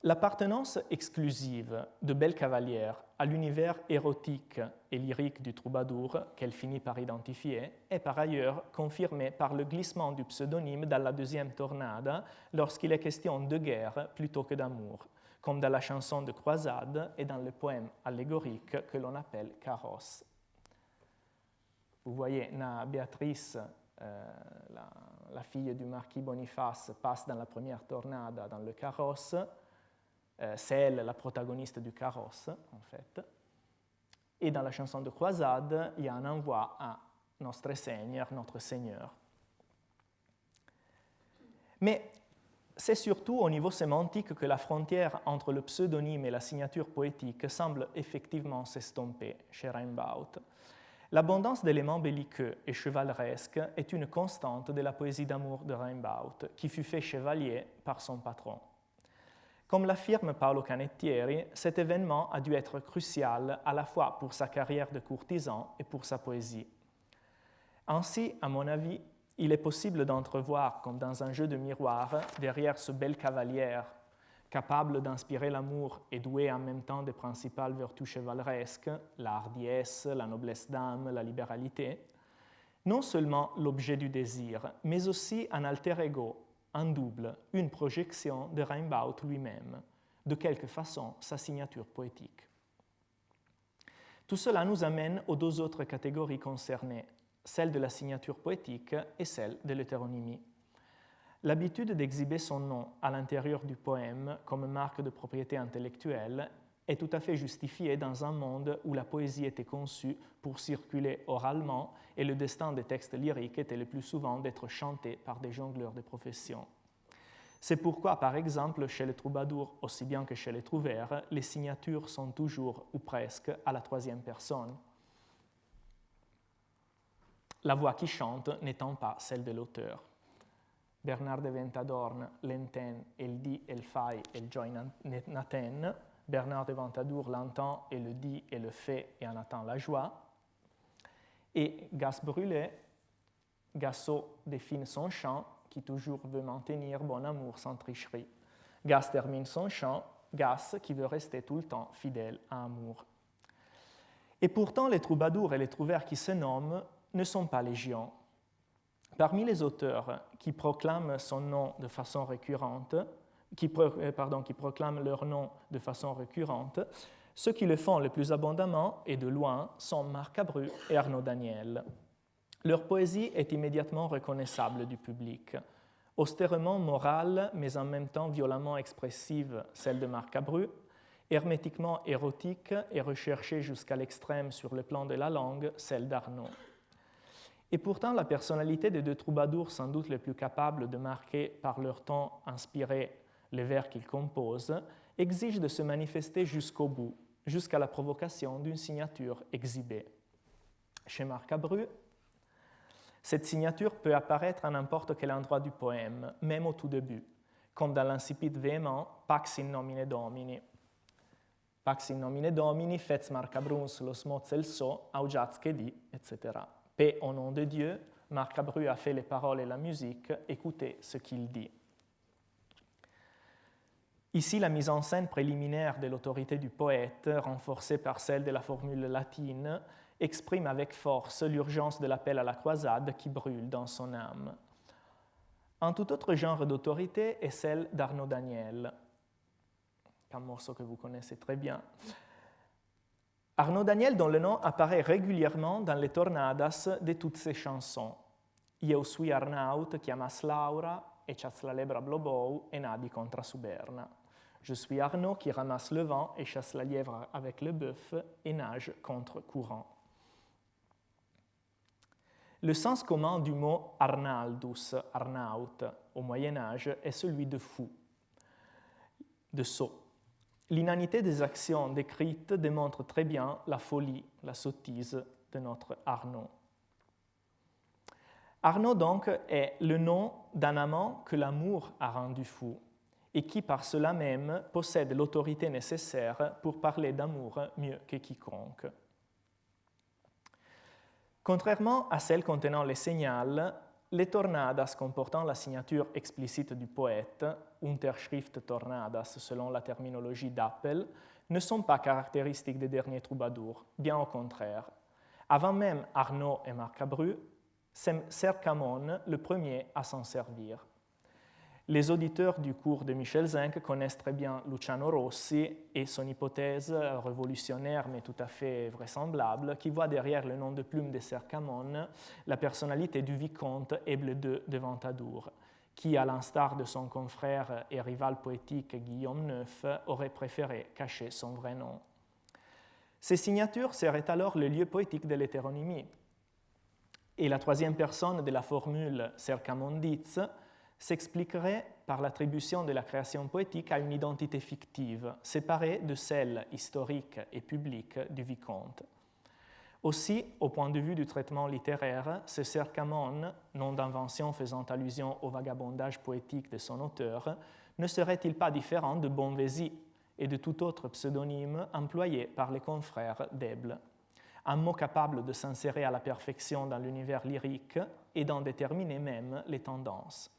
L'appartenance exclusive de Belle Cavalière à l'univers érotique et lyrique du troubadour qu'elle finit par identifier est par ailleurs confirmée par le glissement du pseudonyme dans la 2e tornade lorsqu'il est question de guerre plutôt que d'amour, comme dans la chanson de croisade et dans le poème allégorique que l'on appelle Carrosse. Vous voyez, Béatrice, la fille du marquis Boniface, passe dans la première tornade dans le carrosse. C'est elle la protagoniste du carrosse, en fait. Et dans la chanson de croisade, il y a un envoi à Nostre Seigneur, notre Seigneur. Mais c'est surtout au niveau sémantique que la frontière entre le pseudonyme et la signature poétique semble effectivement s'estomper chez Rimbaud. L'abondance d'éléments belliqueux et chevaleresques est une constante de la poésie d'amour de Rimbaud, qui fut fait chevalier par son patron. Comme l'affirme Paolo Canettieri, cet événement a dû être crucial à la fois pour sa carrière de courtisan et pour sa poésie. Ainsi, à mon avis, il est possible d'entrevoir, comme dans un jeu de miroir, derrière ce bel cavalier, capable d'inspirer l'amour et doué en même temps des principales vertus chevaleresques, la hardiesse, la noblesse d'âme, la libéralité, non seulement l'objet du désir, mais aussi un alter ego, un double, une projection de Rimbaud lui-même, de quelque façon sa signature poétique. Tout cela nous amène aux deux autres catégories concernées, celle de la signature poétique et celle de l'hétéronymie. L'habitude d'exhiber son nom à l'intérieur du poème comme marque de propriété intellectuelle est tout à fait justifiée dans un monde où la poésie était conçue pour circuler oralement et le destin des textes lyriques était le plus souvent d'être chanté par des jongleurs de profession. C'est pourquoi, par exemple, chez les troubadours, aussi bien que chez les trouvères, les signatures sont toujours, ou presque, à la troisième personne. La voix qui chante n'étant pas celle de l'auteur. Bernard de Ventadorn l'entend, elle dit, elle fait, elle joue n'attend. Bernard de Ventadour l'entend, et le dit, et le fait, et en attend la joie. Et Gas Brûlé, Gassot définit son chant, qui toujours veut maintenir bon amour sans tricherie. Gas termine son chant, Gas qui veut rester tout le temps fidèle à amour. Et pourtant, les troubadours et les trouvères qui se nomment ne sont pas légion. Parmi les auteurs qui proclament son nom de façon récurrente, qui proclament leur nom de façon récurrente, ceux qui le font le plus abondamment et de loin sont Marc Abru et Arnaud Daniel. Leur poésie est immédiatement reconnaissable du public. Austèrement morale, mais en même temps violemment expressive, celle de Marc Abru, hermétiquement érotique et recherchée jusqu'à l'extrême sur le plan de la langue, celle d'Arnaud. Et pourtant, la personnalité des deux troubadours, sans doute les plus capables de marquer par leur ton inspiré les vers qu'ils composent, exige de se manifester jusqu'au bout, jusqu'à la provocation d'une signature exhibée. Chez Marc Abru, cette signature peut apparaître à n'importe quel endroit du poème, même au tout début, comme dans l'insipide véhément Pax in nomine Domini. Pax in nomine Domini, fets Marc Abruns los mots el so, augiats che di, etc. Paix au nom de Dieu, Marc Abru a fait les paroles et la musique, écoutez ce qu'il dit. Ici, la mise en scène préliminaire de l'autorité du poète, renforcée par celle de la formule latine, exprime avec force l'urgence de l'appel à la croisade qui brûle dans son âme. Un tout autre genre d'autorité est celle d'Arnaud Daniel, un morceau que vous connaissez très bien. Arnaud Daniel, dont le nom apparaît régulièrement dans les tornadas de toutes ses chansons. Eu sui Arnaut, chiamas Laura, et chasse la lebra blobou, et nadi contra Suberna. Je suis Arnaud qui ramasse le vent et chasse la lièvre avec le bœuf et nage contre courant. Le sens commun du mot Arnaldus, Arnaut, au Moyen-Âge, est celui de fou, de sot. L'inanité des actions décrites démontre très bien la folie, la sottise de notre Arnaud. Arnaud, donc, est le nom d'un amant que l'amour a rendu fou et qui, par cela même, possède l'autorité nécessaire pour parler d'amour mieux que quiconque. Contrairement à celles contenant les signals, les tornadas comportant la signature explicite du poète, Unterschrift tornadas selon la terminologie d'Appel, ne sont pas caractéristiques des derniers troubadours, bien au contraire. Avant même Arnaud et Marc Abru, c'est Sercamon le premier à s'en servir. Les auditeurs du cours de Michel Zinc connaissent très bien Luciano Rossi et son hypothèse révolutionnaire mais tout à fait vraisemblable qui voit derrière le nom de plume de Sercamon la personnalité du vicomte Eble II de Ventadour, qui, à l'instar de son confrère et rival poétique Guillaume IX, aurait préféré cacher son vrai nom. Ces signatures seraient alors le lieu poétique de l'hétéronymie. Et la troisième personne de la formule Cercamonditz s'expliquerait par l'attribution de la création poétique à une identité fictive, séparée de celle historique et publique du vicomte. Aussi, au point de vue du traitement littéraire, ce Cercamon, nom d'invention faisant allusion au vagabondage poétique de son auteur, ne serait-il pas différent de Bonvézy et de tout autre pseudonyme employé par les confrères d'Eble, un mot capable de s'insérer à la perfection dans l'univers lyrique et d'en déterminer même les tendances.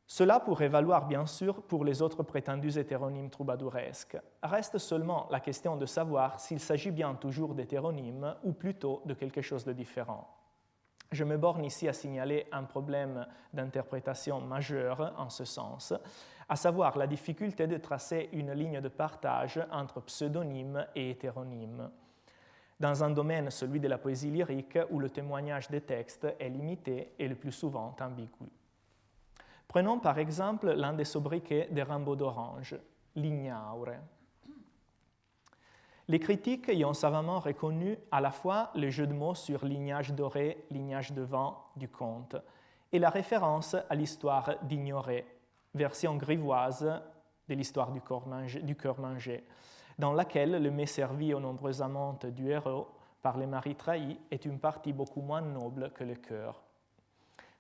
Cela pourrait valoir bien sûr pour les autres prétendus hétéronymes troubadouresques. Reste seulement la question de savoir s'il s'agit bien toujours d'hétéronymes ou plutôt de quelque chose de différent. Je me borne ici à signaler un problème d'interprétation majeur en ce sens, à savoir la difficulté de tracer une ligne de partage entre pseudonyme et hétéronyme, dans un domaine, celui de la poésie lyrique, où le témoignage des textes est limité et le plus souvent ambigu. Prenons par exemple l'un des sobriquets des Rimbaud d'Orange, l'ignaure. Les critiques y ont savamment reconnu à la fois le jeu de mots sur lignage doré, lignage de vent du conte, et la référence à l'histoire d'Ignoret, version grivoise de l'histoire du cœur mangé, dans laquelle le mets servi aux nombreuses amantes du héros par les maris trahis est une partie beaucoup moins noble que le cœur.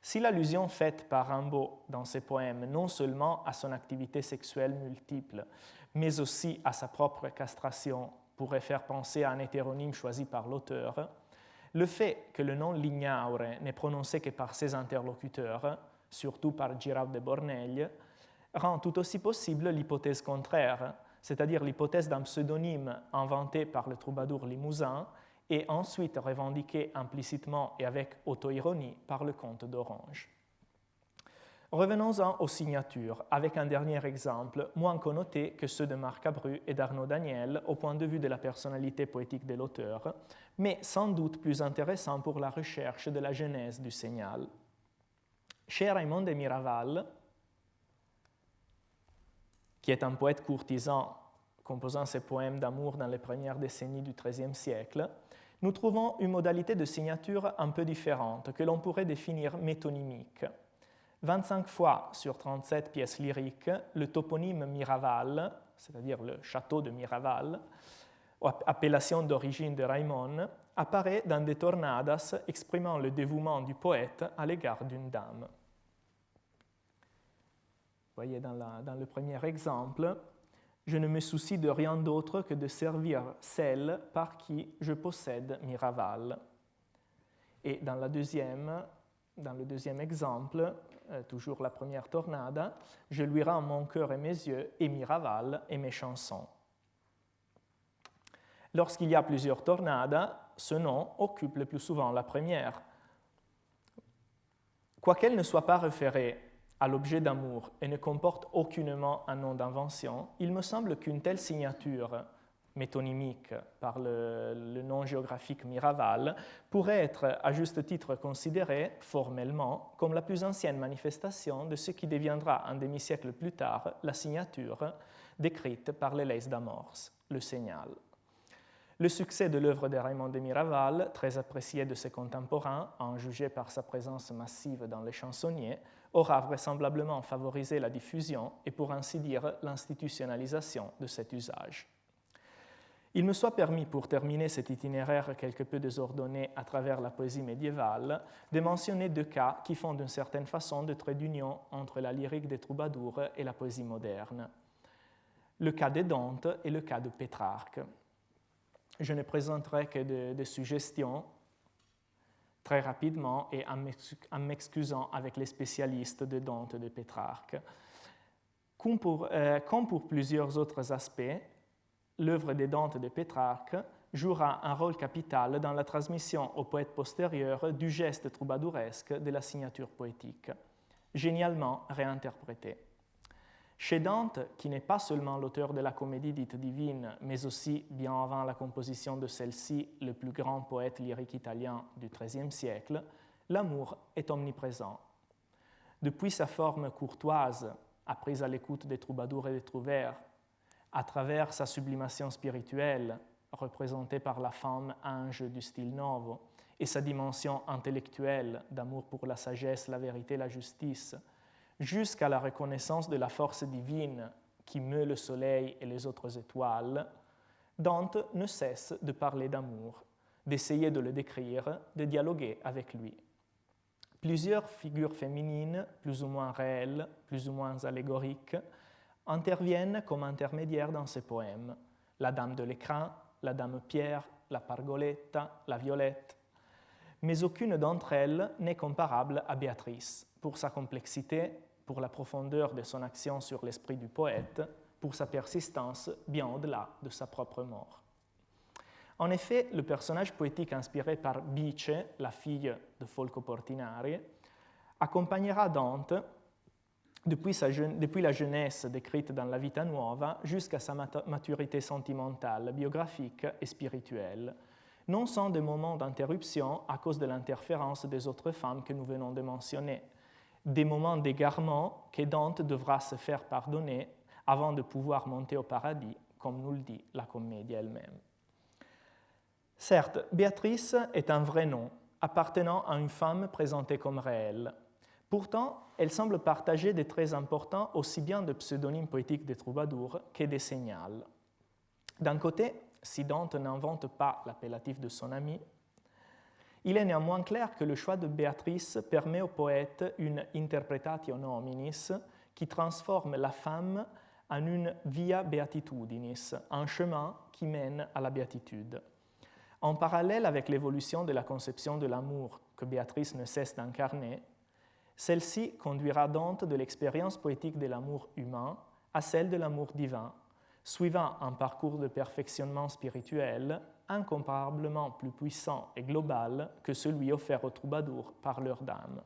Si l'allusion faite par Rimbaud dans ses poèmes non seulement à son activité sexuelle multiple, mais aussi à sa propre castration pourrait faire penser à un hétéronyme choisi par l'auteur, le fait que le nom Lignaure n'est prononcé que par ses interlocuteurs, surtout par Girard de Borneglie, rend tout aussi possible l'hypothèse contraire, c'est-à-dire l'hypothèse d'un pseudonyme inventé par le troubadour limousin et ensuite revendiqué implicitement et avec auto-ironie par le comte d'Orange. Revenons-en aux signatures, avec un dernier exemple, moins connoté que ceux de Marc Abru et d'Arnaud Daniel au point de vue de la personnalité poétique de l'auteur, mais sans doute plus intéressant pour la recherche de la genèse du signal. Chez Raymond de Miraval, qui est un poète courtisan composant ses poèmes d'amour dans les premières décennies du XIIIe siècle, nous trouvons une modalité de signature un peu différente que l'on pourrait définir métonymique. 25 fois sur 37 pièces lyriques, le toponyme Miraval, c'est-à-dire le château de Miraval, appellation d'origine de Raymond, apparaît dans des tornadas exprimant le dévouement du poète à l'égard d'une dame. Vous voyez dans le premier exemple, je ne me soucie de rien d'autre que de servir celle par qui je possède Miraval. Et dans le deuxième exemple, toujours la première tornade, je lui rends mon cœur et mes yeux, et Miraval et mes chansons. Lorsqu'il y a plusieurs tornades, ce nom occupe le plus souvent la première. Quoiqu'elle ne soit pas référée à l'objet d'amour et ne comporte aucunement un nom d'invention, il me semble qu'une telle signature métonymique par le nom géographique Miraval pourrait être à juste titre considérée formellement comme la plus ancienne manifestation de ce qui deviendra un demi-siècle plus tard la signature décrite par les Leys d'Amorce, le signal. Le succès de l'œuvre de Raymond de Miraval, très apprécié de ses contemporains, en jugé par sa présence massive dans les chansonniers, aura vraisemblablement favorisé la diffusion et pour ainsi dire l'institutionnalisation de cet usage. Il me soit permis, pour terminer cet itinéraire quelque peu désordonné à travers la poésie médiévale, de mentionner deux cas qui font d'une certaine façon de trait d'union entre la lyrique des troubadours et la poésie moderne. Le cas de Dante et le cas de Pétrarque. Je ne présenterai que des suggestions très rapidement et en m'excusant avec les spécialistes de Dante et de Pétrarque. Comme pour plusieurs autres aspects, l'œuvre de Dante et de Pétrarque jouera un rôle capital dans la transmission aux poètes postérieurs du geste troubadouresque de la signature poétique, génialement réinterprété. Chez Dante, qui n'est pas seulement l'auteur de la comédie dite divine, mais aussi, bien avant la composition de celle-ci, le plus grand poète lyrique italien du XIIIe siècle, l'amour est omniprésent. Depuis sa forme courtoise, apprise à l'écoute des troubadours et des trouvères, à travers sa sublimation spirituelle, représenté par la femme ange du style Novo, et sa dimension intellectuelle d'amour pour la sagesse, la vérité, la justice, jusqu'à la reconnaissance de la force divine qui meut le soleil et les autres étoiles, Dante ne cesse de parler d'amour, d'essayer de le décrire, de dialoguer avec lui. Plusieurs figures féminines, plus ou moins réelles, plus ou moins allégoriques, interviennent comme intermédiaires dans ces poèmes. La dame de l'écrin, la dame Pierre, la Pargoletta, la Violette. Mais aucune d'entre elles n'est comparable à Béatrice, pour sa complexité, pour la profondeur de son action sur l'esprit du poète, pour sa persistance bien au-delà de sa propre mort. En effet, le personnage poétique inspiré par Bice, la fille de Folco Portinari, accompagnera Dante depuis la jeunesse décrite dans la Vita Nuova jusqu'à sa maturité sentimentale, biographique et spirituelle, non sans des moments d'interruption à cause de l'interférence des autres femmes que nous venons de mentionner, des moments d'égarement que Dante devra se faire pardonner avant de pouvoir monter au paradis, comme nous le dit la comédie elle-même. Certes, Béatrice est un vrai nom, appartenant à une femme présentée comme réelle. Pourtant, elle semble partager des traits importants aussi bien de pseudonymes poétiques des troubadours que des signals. D'un côté, si Dante n'invente pas l'appellatif de son ami, il est néanmoins clair que le choix de Béatrice permet au poète une interpretatio nominis qui transforme la femme en une via beatitudinis, un chemin qui mène à la béatitude. En parallèle avec l'évolution de la conception de l'amour que Béatrice ne cesse d'incarner, celle-ci conduira Dante de l'expérience poétique de l'amour humain à celle de l'amour divin, suivant un parcours de perfectionnement spirituel incomparablement plus puissant et global que celui offert aux troubadours par leur dame.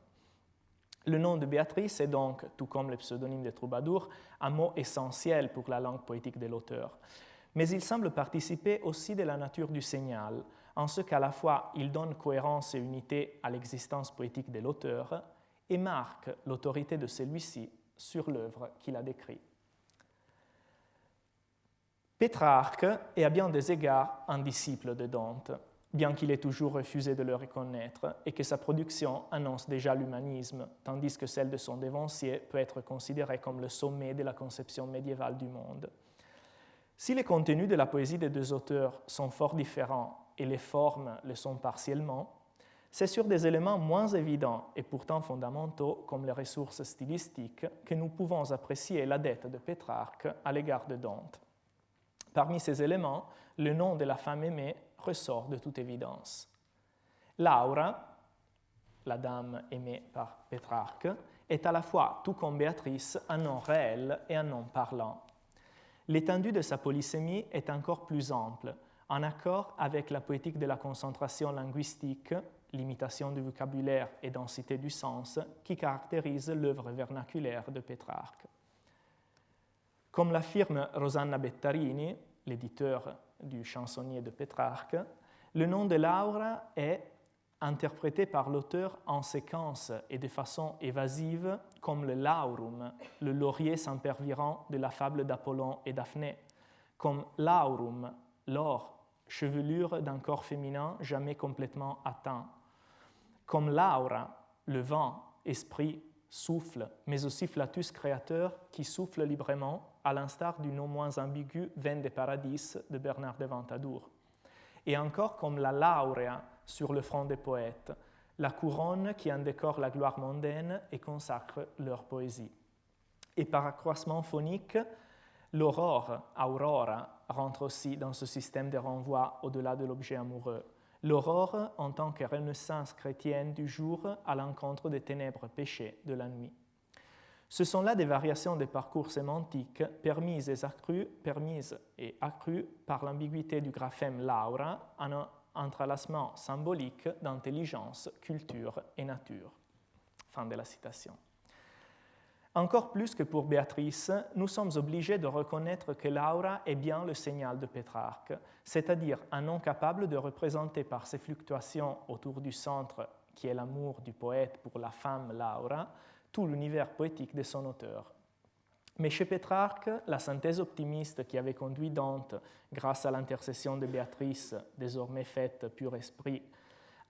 Le nom de Béatrice est donc, tout comme le pseudonyme des troubadours, un mot essentiel pour la langue poétique de l'auteur. Mais il semble participer aussi de la nature du signal, en ce qu'à la fois il donne cohérence et unité à l'existence poétique de l'auteur et marque l'autorité de celui-ci sur l'œuvre qu'il a décrite. Pétrarque est à bien des égards un disciple de Dante, bien qu'il ait toujours refusé de le reconnaître et que sa production annonce déjà l'humanisme, tandis que celle de son dévancier peut être considérée comme le sommet de la conception médiévale du monde. Si les contenus de la poésie des deux auteurs sont fort différents et les formes le sont partiellement, c'est sur des éléments moins évidents et pourtant fondamentaux, comme les ressources stylistiques, que nous pouvons apprécier la dette de Pétrarque à l'égard de Dante. Parmi ces éléments, le nom de la femme aimée ressort de toute évidence. Laura, la dame aimée par Pétrarque, est à la fois, tout comme Béatrice, un nom réel et un nom parlant. L'étendue de sa polysémie est encore plus ample, en accord avec la poétique de la concentration linguistique, l'imitation du vocabulaire et densité du sens qui caractérise l'œuvre vernaculaire de Pétrarque. Comme l'affirme Rosanna Bettarini, l'éditeur du chansonnier de Pétrarque, le nom de Laura est interprété par l'auteur en séquence et de façon évasive comme le laurum, le laurier sempervirent de la fable d'Apollon et Daphné, comme laurum, l'or, chevelure d'un corps féminin jamais complètement atteint, comme Laura, le vent, esprit, souffle, mais aussi flatus créateur qui souffle librement, à l'instar du non moins ambigu Vent de Paradis de Bernard de Ventadour. Et encore comme la laurea sur le front des poètes, la couronne qui en décore la gloire mondaine et consacre leur poésie. Et par accroissement phonique, l'aurore, aurora, rentre aussi dans ce système de renvoi au-delà de l'objet amoureux. L'aurore en tant que renaissance chrétienne du jour à l'encontre des ténèbres péchées de la nuit. Ce sont là des variations des parcours sémantiques permises et accrues par l'ambiguïté du graphème Laura en un entrelacement symbolique d'intelligence, culture et nature. Fin de la citation. Encore plus que pour Béatrice, nous sommes obligés de reconnaître que Laura est bien le signal de Pétrarque, c'est-à-dire un nom capable de représenter par ses fluctuations autour du centre, qui est l'amour du poète pour la femme Laura, tout l'univers poétique de son auteur. Mais chez Pétrarque, la synthèse optimiste qui avait conduit Dante, grâce à l'intercession de Béatrice, désormais faite pur esprit,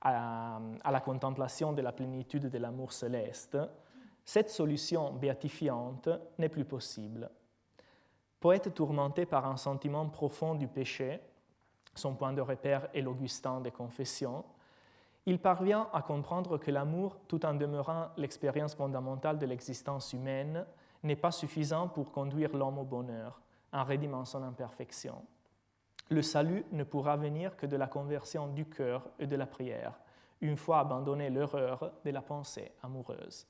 à la contemplation de la plénitude de l'amour céleste, cette solution béatifiante n'est plus possible. Poète tourmenté par un sentiment profond du péché, son point de repère est l'Augustin des Confessions, il parvient à comprendre que l'amour, tout en demeurant l'expérience fondamentale de l'existence humaine, n'est pas suffisant pour conduire l'homme au bonheur, en rédimant son imperfection. Le salut ne pourra venir que de la conversion du cœur et de la prière, une fois abandonné l'erreur de la pensée amoureuse.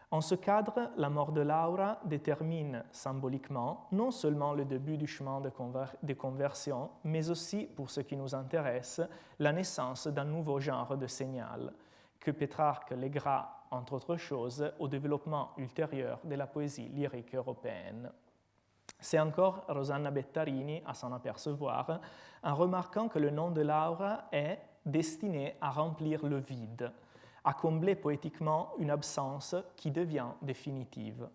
En ce cadre, la mort de Laura détermine symboliquement non seulement le début du chemin de conversion, mais aussi, pour ce qui nous intéresse, la naissance d'un nouveau genre de signal que Pétrarque léguera, entre autres choses, au développement ultérieur de la poésie lyrique européenne. C'est encore Rosanna Bettarini à s'en apercevoir en remarquant que le nom de Laura est destiné à remplir le vide, à combler poétiquement une absence qui devient définitive.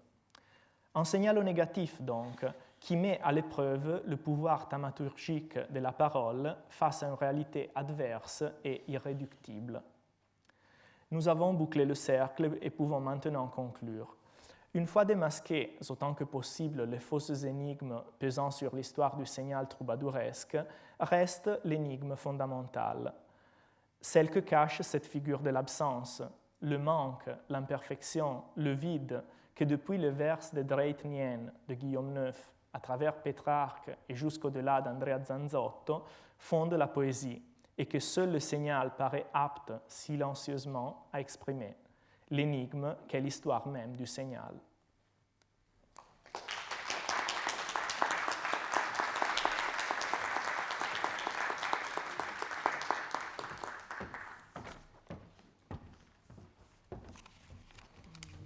Un signal au négatif, donc, qui met à l'épreuve le pouvoir thaumaturgique de la parole face à une réalité adverse et irréductible. Nous avons bouclé le cercle et pouvons maintenant conclure. Une fois démasquées autant que possible les fausses énigmes pesant sur l'histoire du signal troubadouresque, reste l'énigme fondamentale, celle que cache cette figure de l'absence, le manque, l'imperfection, le vide, que depuis le vers de Dreitnien de Guillaume IX, à travers Pétrarque et jusqu'au-delà d'Andrea Zanzotto, fonde la poésie, et que seul le signal paraît apte silencieusement à exprimer, l'énigme qu'est l'histoire même du signal.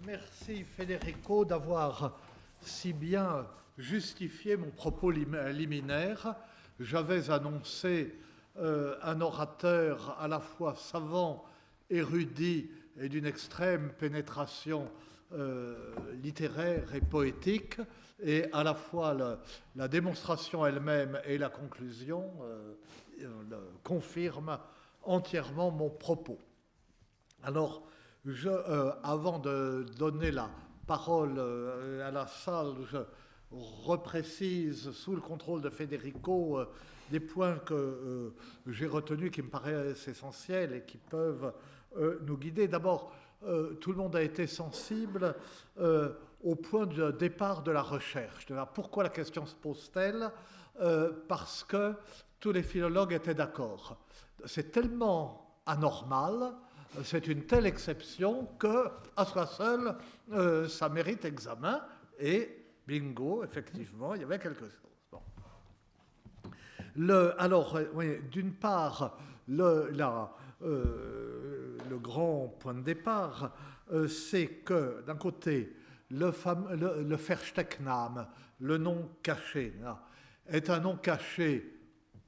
Merci Federico d'avoir si bien justifié mon propos liminaire. J'avais annoncé un orateur à la fois savant, érudit et d'une extrême pénétration littéraire et poétique, et à la fois la démonstration elle-même et la conclusion confirment entièrement mon propos. Alors, avant de donner la parole à la salle, je reprécise sous le contrôle de Federico des points que j'ai retenus qui me paraissent essentiels et qui peuvent nous guider. D'abord, tout le monde a été sensible au point de départ de la recherche. Pourquoi la question se pose-t-elle ? Parce que tous les philologues étaient d'accord. C'est tellement anormal, c'est une telle exception que, à soi seul, ça mérite examen. Et bingo, effectivement, il y avait quelque chose. Bon. Oui, d'une part, le grand point de départ, c'est que, d'un côté, le Versteckname, le nom caché, est un nom caché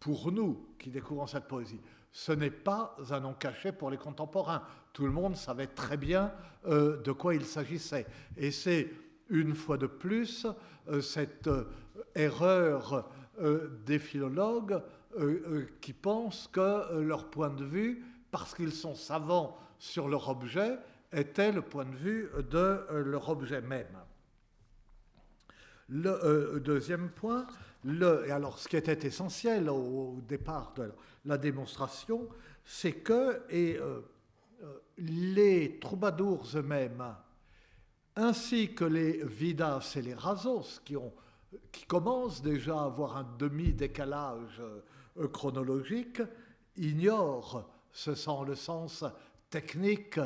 pour nous qui découvrons cette poésie. Ce n'est pas un nom caché pour les contemporains. Tout le monde savait très bien de quoi il s'agissait. Et c'est, une fois de plus, cette erreur des philologues qui pensent que leur point de vue, parce qu'ils sont savants sur leur objet, était le point de vue de leur objet même. Le deuxième point, alors ce qui était essentiel au départ de la démonstration, c'est que les troubadours eux-mêmes, ainsi que les Vidas et les Razos, qui commencent déjà à avoir un demi-décalage chronologique, ignorent le sens technique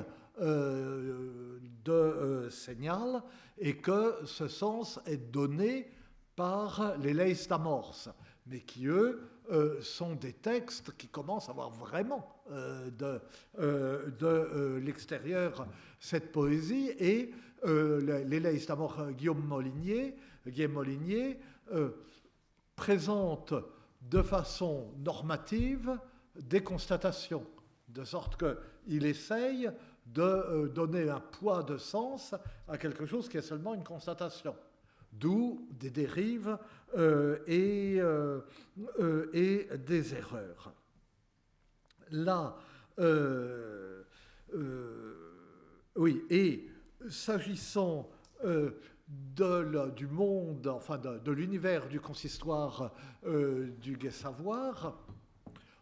de signal, et que ce sens est donné par les Leis d'Amors, mais qui, eux, sont des textes qui commencent à avoir vraiment de l'extérieur cette poésie, et les Leis d'Amors, Guillaume Molinier présente de façon normative des constatations, de sorte qu'il essaye de donner un poids de sens à quelque chose qui est seulement une constatation. d'où des dérives et des erreurs. Là, oui, et s'agissant du monde, enfin de l'univers du consistoire du Gai Savoir,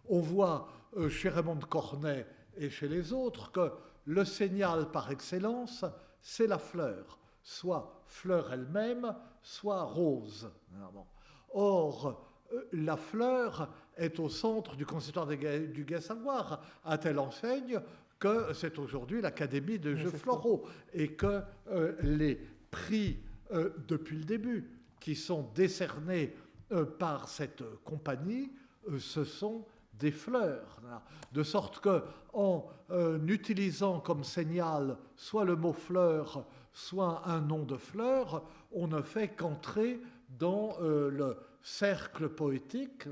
on voit chez Raymond de Cornet et chez les autres que le signal par excellence, c'est la fleur, soit fleur elle-même, soit rose. Or, la fleur est au centre du consistoire du Gai Savoir, à telle enseigne que c'est aujourd'hui l'Académie des Jeux floraux et que les prix depuis le début qui sont décernés par cette compagnie, ce sont des fleurs. De sorte qu'en utilisant comme signal soit le mot fleur, soit un nom de fleur, on ne fait qu'entrer dans le cercle poétique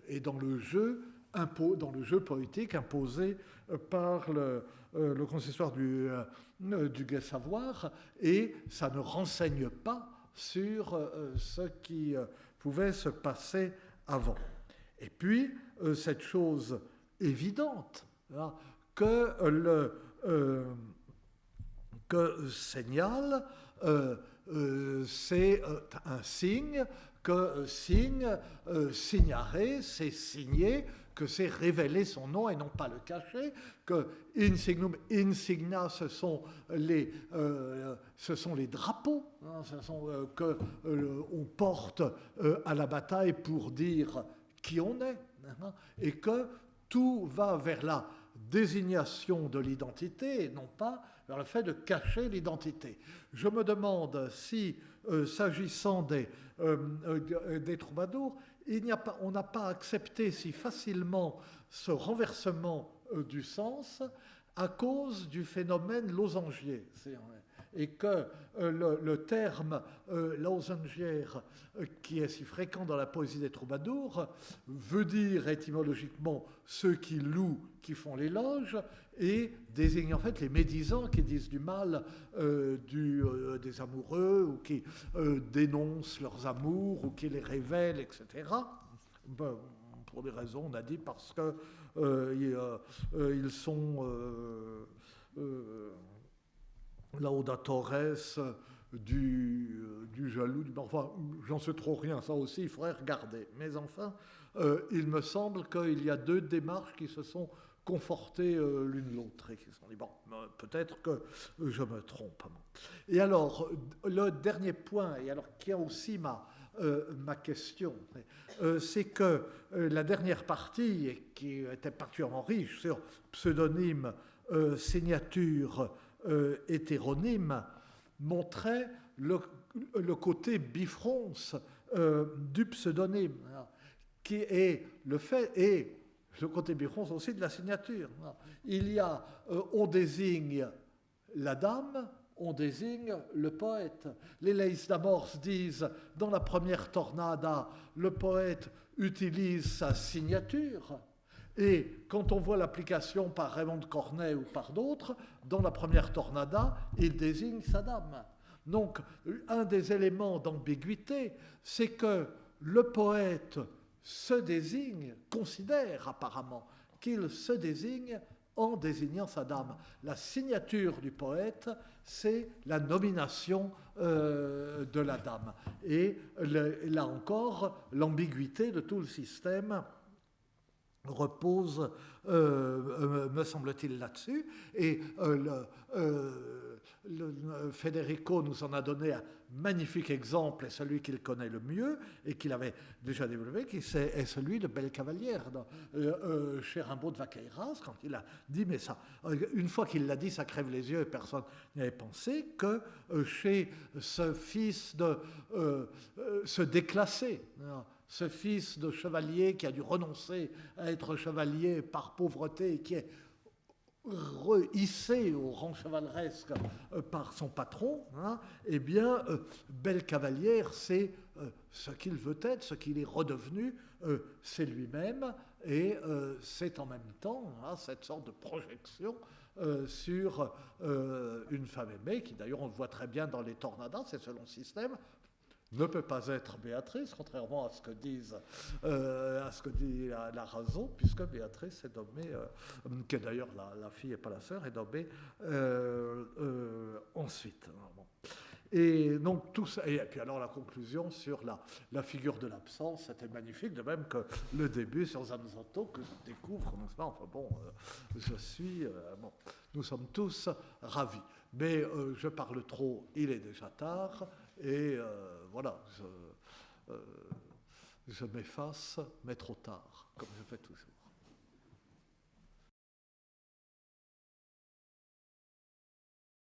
et dans le jeu poétique imposé par le consistoire du Gai Savoir, et ça ne renseigne pas sur ce qui pouvait se passer avant. Et puis, cette chose évidente, que signal, c'est un signe, que signare, c'est signer, que c'est révéler son nom et non pas le cacher, que insignum, insigna, ce sont les drapeaux, qu'on porte à la bataille pour dire qui on est, et que tout va vers la désignation de l'identité et non pas vers le fait de cacher l'identité. Je me demande si, s'agissant des troubadours, on n'a pas accepté si facilement ce renversement du sens à cause du phénomène losangier. Et que le terme losangière, qui est si fréquent dans la poésie des troubadours, veut dire étymologiquement ceux qui louent, qui font l'éloge, et désigne en fait les médisants qui disent du mal des amoureux, ou qui dénoncent leurs amours, ou qui les révèlent, etc. Pour des raisons, on a dit, parce que ils sont laudatores du jaloux, enfin, j'en sais trop rien, ça aussi, il faudrait regarder. Mais enfin, il me semble qu'il y a deux démarches qui se sont confortées l'une l'autre et qui se sont dit, bon, peut-être que je me trompe. Et alors, le dernier point, et alors qui est aussi ma question, c'est que la dernière partie, qui était particulièrement riche sur pseudonyme, signature, hétéronyme, montrait le côté bifronce du pseudonyme, qui est le fait, et le côté bifronce aussi de la signature. Il y a, on désigne la dame, on désigne le poète. Les Leis d'Amors disent, dans la première tornada, le poète utilise sa signature. Et quand on voit l'application par Raymond de Cornet ou par d'autres, dans la première tornada, il désigne sa dame. Donc, un des éléments d'ambiguïté, c'est que le poète se désigne, considère apparemment qu'il se désigne en désignant sa dame. La signature du poète, c'est la nomination de la dame. Et là encore, l'ambiguïté de tout le système repose, me semble-t-il, là-dessus. Et Federico nous en a donné un magnifique exemple, et celui qu'il connaît le mieux, et qu'il avait déjà développé, qui est celui de Belle Cavalière, chez Rimbaud de Vaqueiras, quand il a dit, mais ça, une fois qu'il l'a dit, ça crève les yeux, et personne n'y avait pensé, que chez ce fils de se déclasser, ce fils de chevalier qui a dû renoncer à être chevalier par pauvreté, et qui est hissé au rang chevaleresque par son patron, eh bien, Belle Cavalière, c'est ce qu'il veut être, ce qu'il est redevenu, c'est lui-même, et c'est en même temps cette sorte de projection sur une femme aimée, qui d'ailleurs on le voit très bien dans les tornadas, c'est selon le système, ne peut pas être Béatrice, contrairement à ce que dit la raison, puisque Béatrice est nommée, qui est d'ailleurs la fille et pas la sœur, est nommée ensuite. Bon. Et donc tout ça, et puis alors la conclusion sur la figure de l'absence, c'était magnifique, de même que le début sur Zanzotto, que je découvre, enfin bon, je suis, bon, nous sommes tous ravis. Mais je parle trop, il est déjà tard, et voilà, je m'efface, mais trop tard, comme je fais toujours.